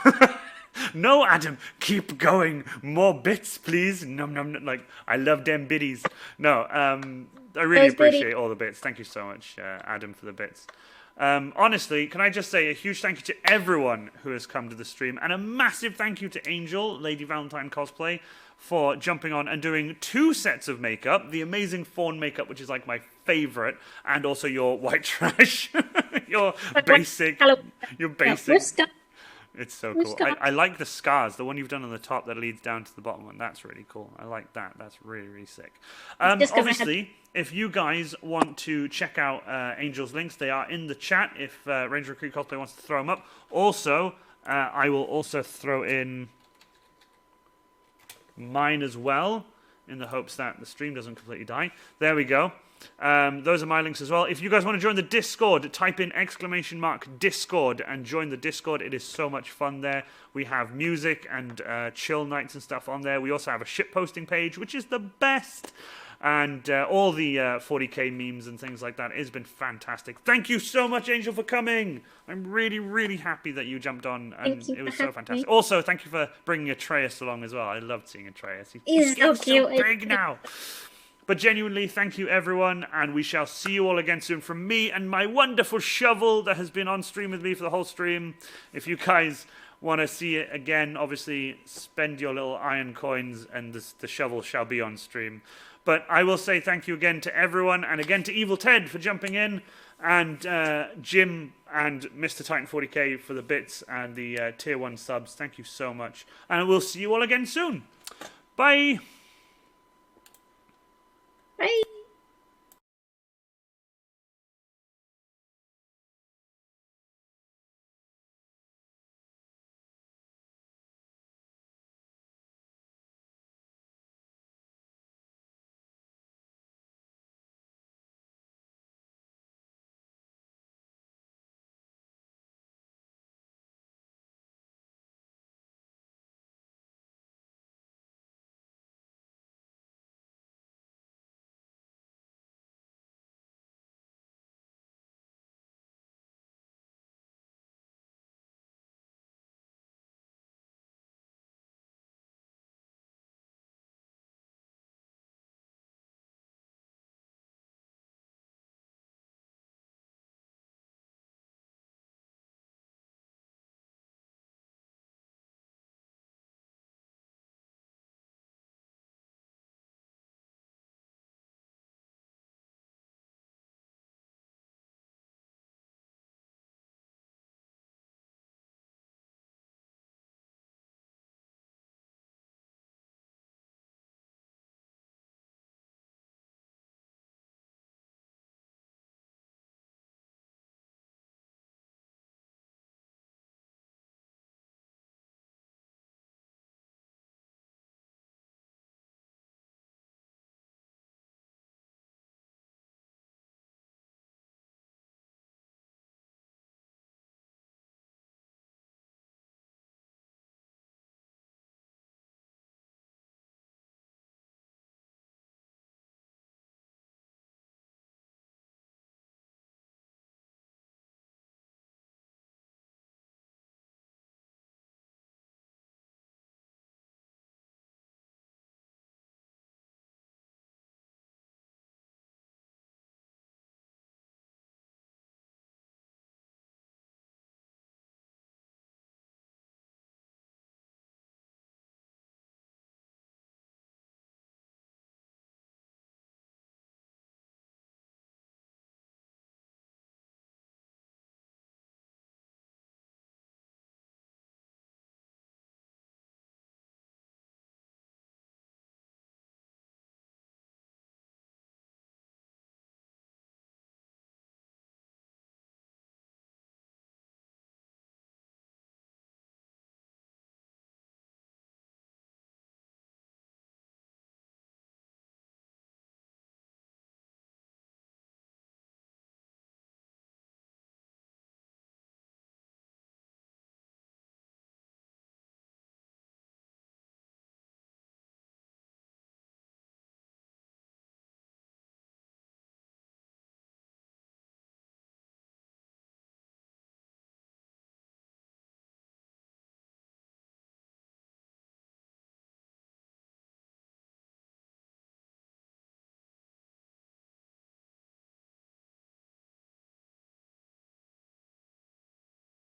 No, Adam, keep going. More bits, please. Num num num. Like, I love them biddies. No, I really appreciate all the bits. Thank you so much, Adam, for the bits. Honestly, can I just say a huge thank you to everyone who has come to the stream, and a massive thank you to Angel, Lady Valentine Cosplay, for jumping on and doing 2 sets of makeup. The amazing Faun makeup, which is like my favorite, and also your white trash, your basic. It's so cool. I like the scars, the one you've done on the top that leads down to the bottom one. That's really cool. I like that. That's really, really sick. Obviously, if you guys want to check out Angel's links, they are in the chat if Ranger Recruit Cosplay wants to throw them up. Also, I will also throw in mine as well, in the hopes that the stream doesn't completely die. There we go. Those are my links as well. If you guys want to join the Discord, type in !Discord and join the Discord. It is so much fun there. We have music and chill nights and stuff on there. We also have a ship posting page, which is the best. And all the 40k memes and things like that. It has been fantastic. Thank you so much, Angel, for coming. I'm really, really happy that you jumped on. And it was so fantastic. Also, thank you for bringing Atreus along as well. I loved seeing Atreus. He's so cute. So big now. But genuinely, thank you, everyone. And we shall see you all again soon from me and my wonderful shovel that has been on stream with me for the whole stream. If you guys want to see it again, obviously, spend your little iron coins and the shovel shall be on stream. But I will say thank you again to everyone, and again to Evil Ted for jumping in, and Jim and Mr. Titan 40k for the bits and the tier 1 subs. Thank you so much. And we'll see you all again soon. Bye. Bye.